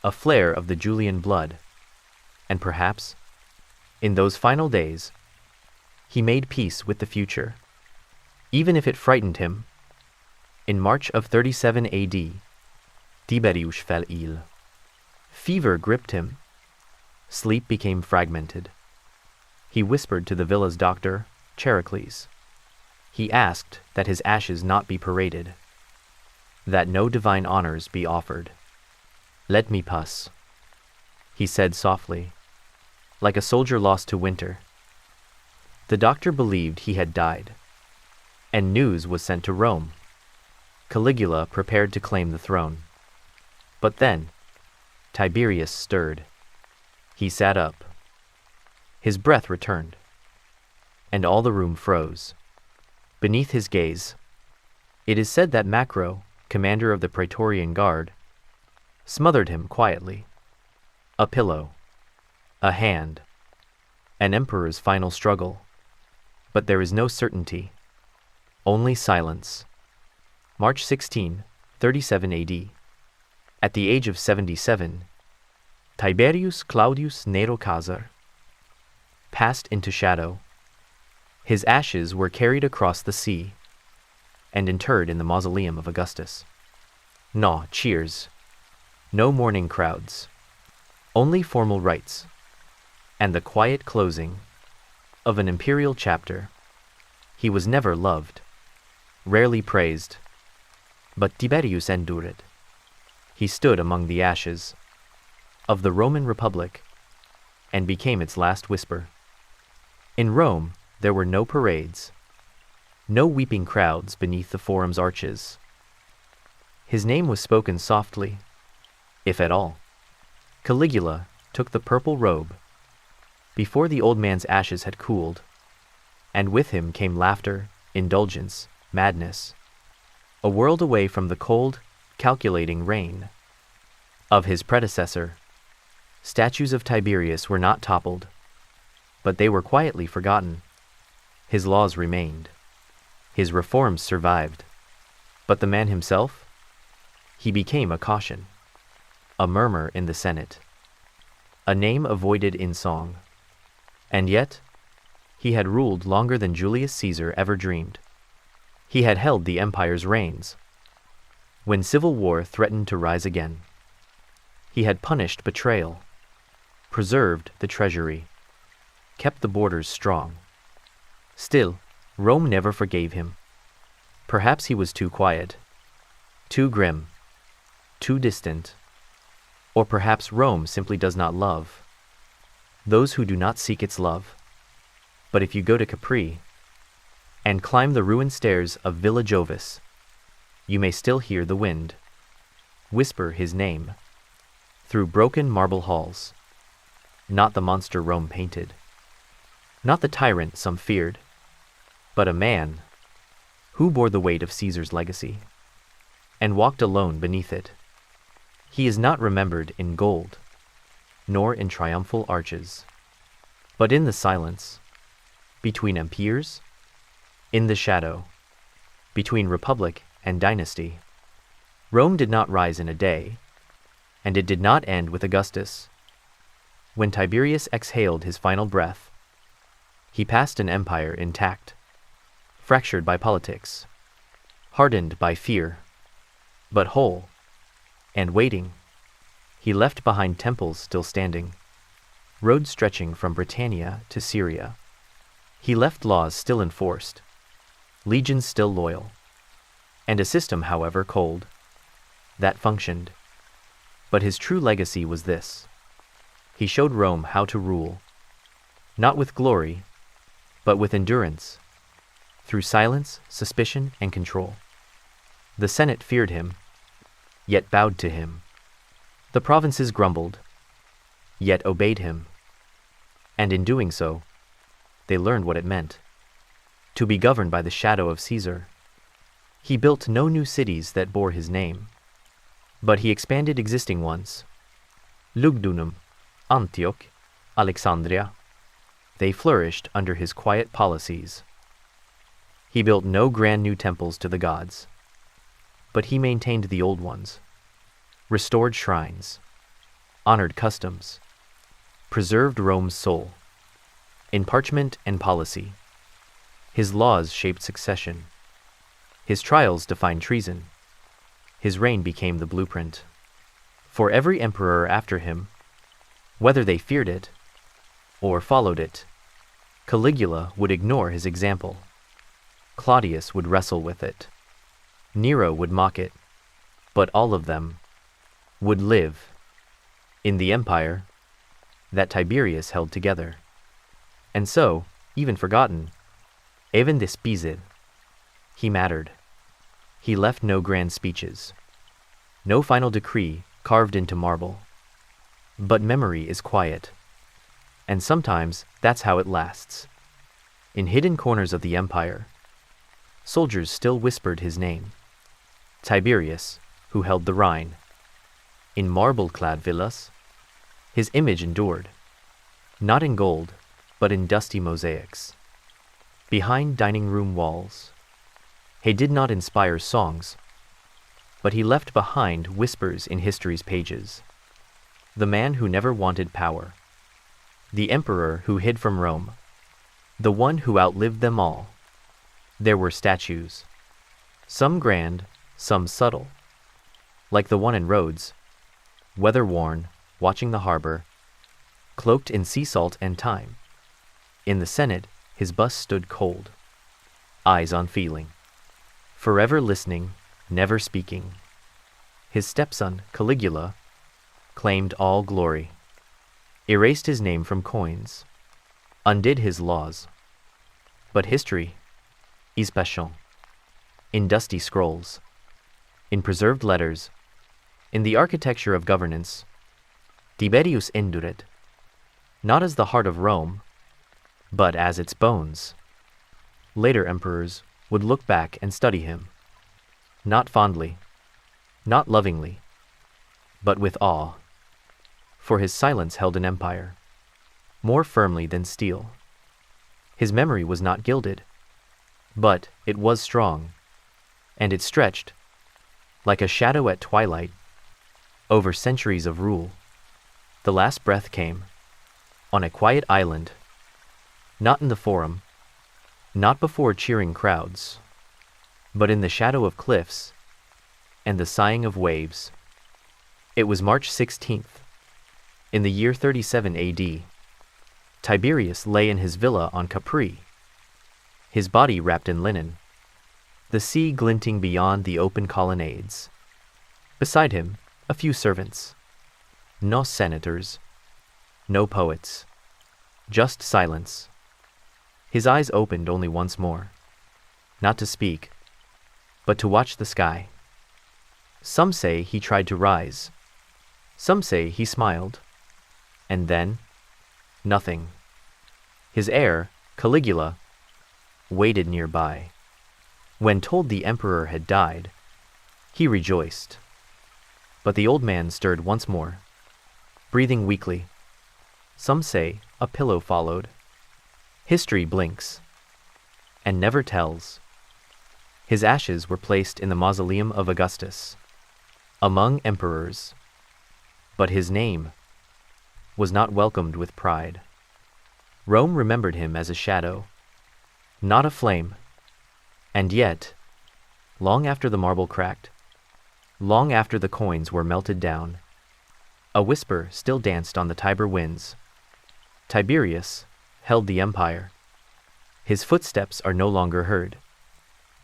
a flare of the Julian blood, and perhaps, in those final days, he made peace with the future, even if it frightened him. In March of 37 AD, Tiberius fell ill. Fever gripped him. Sleep became fragmented. He whispered to the villa's doctor, Chericles. He asked that his ashes not be paraded, that no divine honors be offered. "Let me pass," he said softly, like a soldier lost to winter. The doctor believed he had died, and news was sent to Rome. Caligula prepared to claim the throne. But then, Tiberius stirred. He sat up. His breath returned, and all the room froze. Beneath his gaze, it is said that Macro, commander of the Praetorian Guard, smothered him quietly. A pillow, a hand, an emperor's final struggle. But there is no certainty, only silence. March 16, 37 AD. At the age of 77, Tiberius Claudius Nero Caesar passed into shadow. His ashes were carried across the sea and interred in the mausoleum of Augustus. No cheers, no mourning crowds, only formal rites, and the quiet closing of an imperial chapter. He was never loved, rarely praised, but Tiberius endured. He stood among the ashes of the Roman Republic and became its last whisper. In Rome, there were no parades, no weeping crowds beneath the forum's arches. His name was spoken softly, if at all. Caligula took the purple robe before the old man's ashes had cooled, and with him came laughter, indulgence, madness, a world away from the cold, calculating reign of his predecessor. Statues of Tiberius were not toppled, but they were quietly forgotten. His laws remained. His reforms survived. But the man himself? He became a caution, a murmur in the Senate, a name avoided in song. And yet, he had ruled longer than Julius Caesar ever dreamed. He had held the empire's reins when civil war threatened to rise again. He had punished betrayal, preserved the treasury, kept the borders strong. Still, Rome never forgave him. Perhaps he was too quiet, too grim, too distant, or perhaps Rome simply does not love those who do not seek its love. But if you go to Capri and climb the ruined stairs of Villa Jovis, you may still hear the wind whisper his name through broken marble halls. Not the monster Rome painted, not the tyrant some feared, but a man who bore the weight of Caesar's legacy and walked alone beneath it. He is not remembered in gold, nor in triumphal arches, but in the silence, between empires, in the shadow, between republic and dynasty. Rome did not rise in a day, and it did not end with Augustus. When Tiberius exhaled his final breath, he passed an empire intact, fractured by politics, hardened by fear, but whole and waiting. He left behind temples still standing, roads stretching from Britannia to Syria. He left laws still enforced, legions still loyal, and a system, however cold, that functioned. But his true legacy was this: he showed Rome how to rule, not with glory, but with endurance, through silence, suspicion, and control. The Senate feared him, yet bowed to him. The provinces grumbled, yet obeyed him. And in doing so, they learned what it meant to be governed by the shadow of Caesar. He built no new cities that bore his name, but he expanded existing ones. Lugdunum, Antioch, Alexandria. They flourished under his quiet policies. He built no grand new temples to the gods, but he maintained the old ones, restored shrines, honored customs, preserved Rome's soul. In parchment and policy, his laws shaped succession. His trials defined treason. His reign became the blueprint for every emperor after him, whether they feared it or followed it. Caligula would ignore his example. Claudius would wrestle with it. Nero would mock it. But all of them would live in the empire that Tiberius held together. And so, even forgotten, even despised, he mattered. He left no grand speeches, no final decree carved into marble. But memory is quiet, and sometimes that's how it lasts. In hidden corners of the empire, soldiers still whispered his name. Tiberius, who held the Rhine. In marble-clad villas, his image endured, not in gold, but in dusty mosaics. Behind dining-room walls, he did not inspire songs, but he left behind whispers in history's pages. The man who never wanted power, the emperor who hid from Rome, the one who outlived them all. There were statues, some grand, some subtle, like the one in Rhodes, weather-worn, watching the harbor, cloaked in sea salt and time. In the Senate, his bust stood cold, eyes on feeling, forever listening, never speaking. His stepson, Caligula, claimed all glory, erased his name from coins, undid his laws. But history is patient, in dusty scrolls, in preserved letters, in the architecture of governance. Tiberius endured, not as the heart of Rome, but as its bones. Later emperors would look back and study him, not fondly, not lovingly, but with awe, for his silence held an empire, more firmly than steel. His memory was not gilded, but it was strong, and it stretched, like a shadow at twilight, over centuries of rule. The last breath came on a quiet island, not in the forum, not before cheering crowds, but in the shadow of cliffs and the sighing of waves. It was March 16th, in the year 37 AD. Tiberius lay in his villa on Capri, his body wrapped in linen, the sea glinting beyond the open colonnades. Beside him, a few servants. No senators, no poets, just silence. His eyes opened only once more, not to speak, but to watch the sky. Some say he tried to rise. Some say he smiled. And then, nothing. His heir, Caligula, waited nearby. When told the emperor had died, he rejoiced. But the old man stirred once more, breathing weakly. Some say a pillow followed. History blinks and never tells. His ashes were placed in the mausoleum of Augustus, among emperors, but his name was not welcomed with pride. Rome remembered him as a shadow, not a flame. And yet, long after the marble cracked, long after the coins were melted down, a whisper still danced on the Tiber winds. Tiberius held the empire. His footsteps are no longer heard,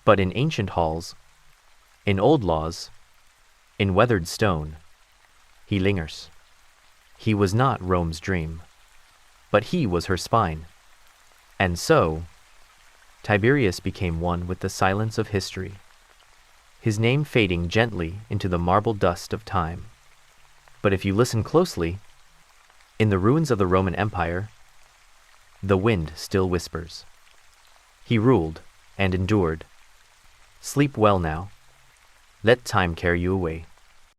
but in ancient halls, in old laws, in weathered stone, he lingers. He was not Rome's dream, but he was her spine. And so, Tiberius became one with the silence of history, his name fading gently into the marble dust of time. But if you listen closely, in the ruins of the Roman Empire, the wind still whispers. He ruled and endured. Sleep well now. Let time carry you away.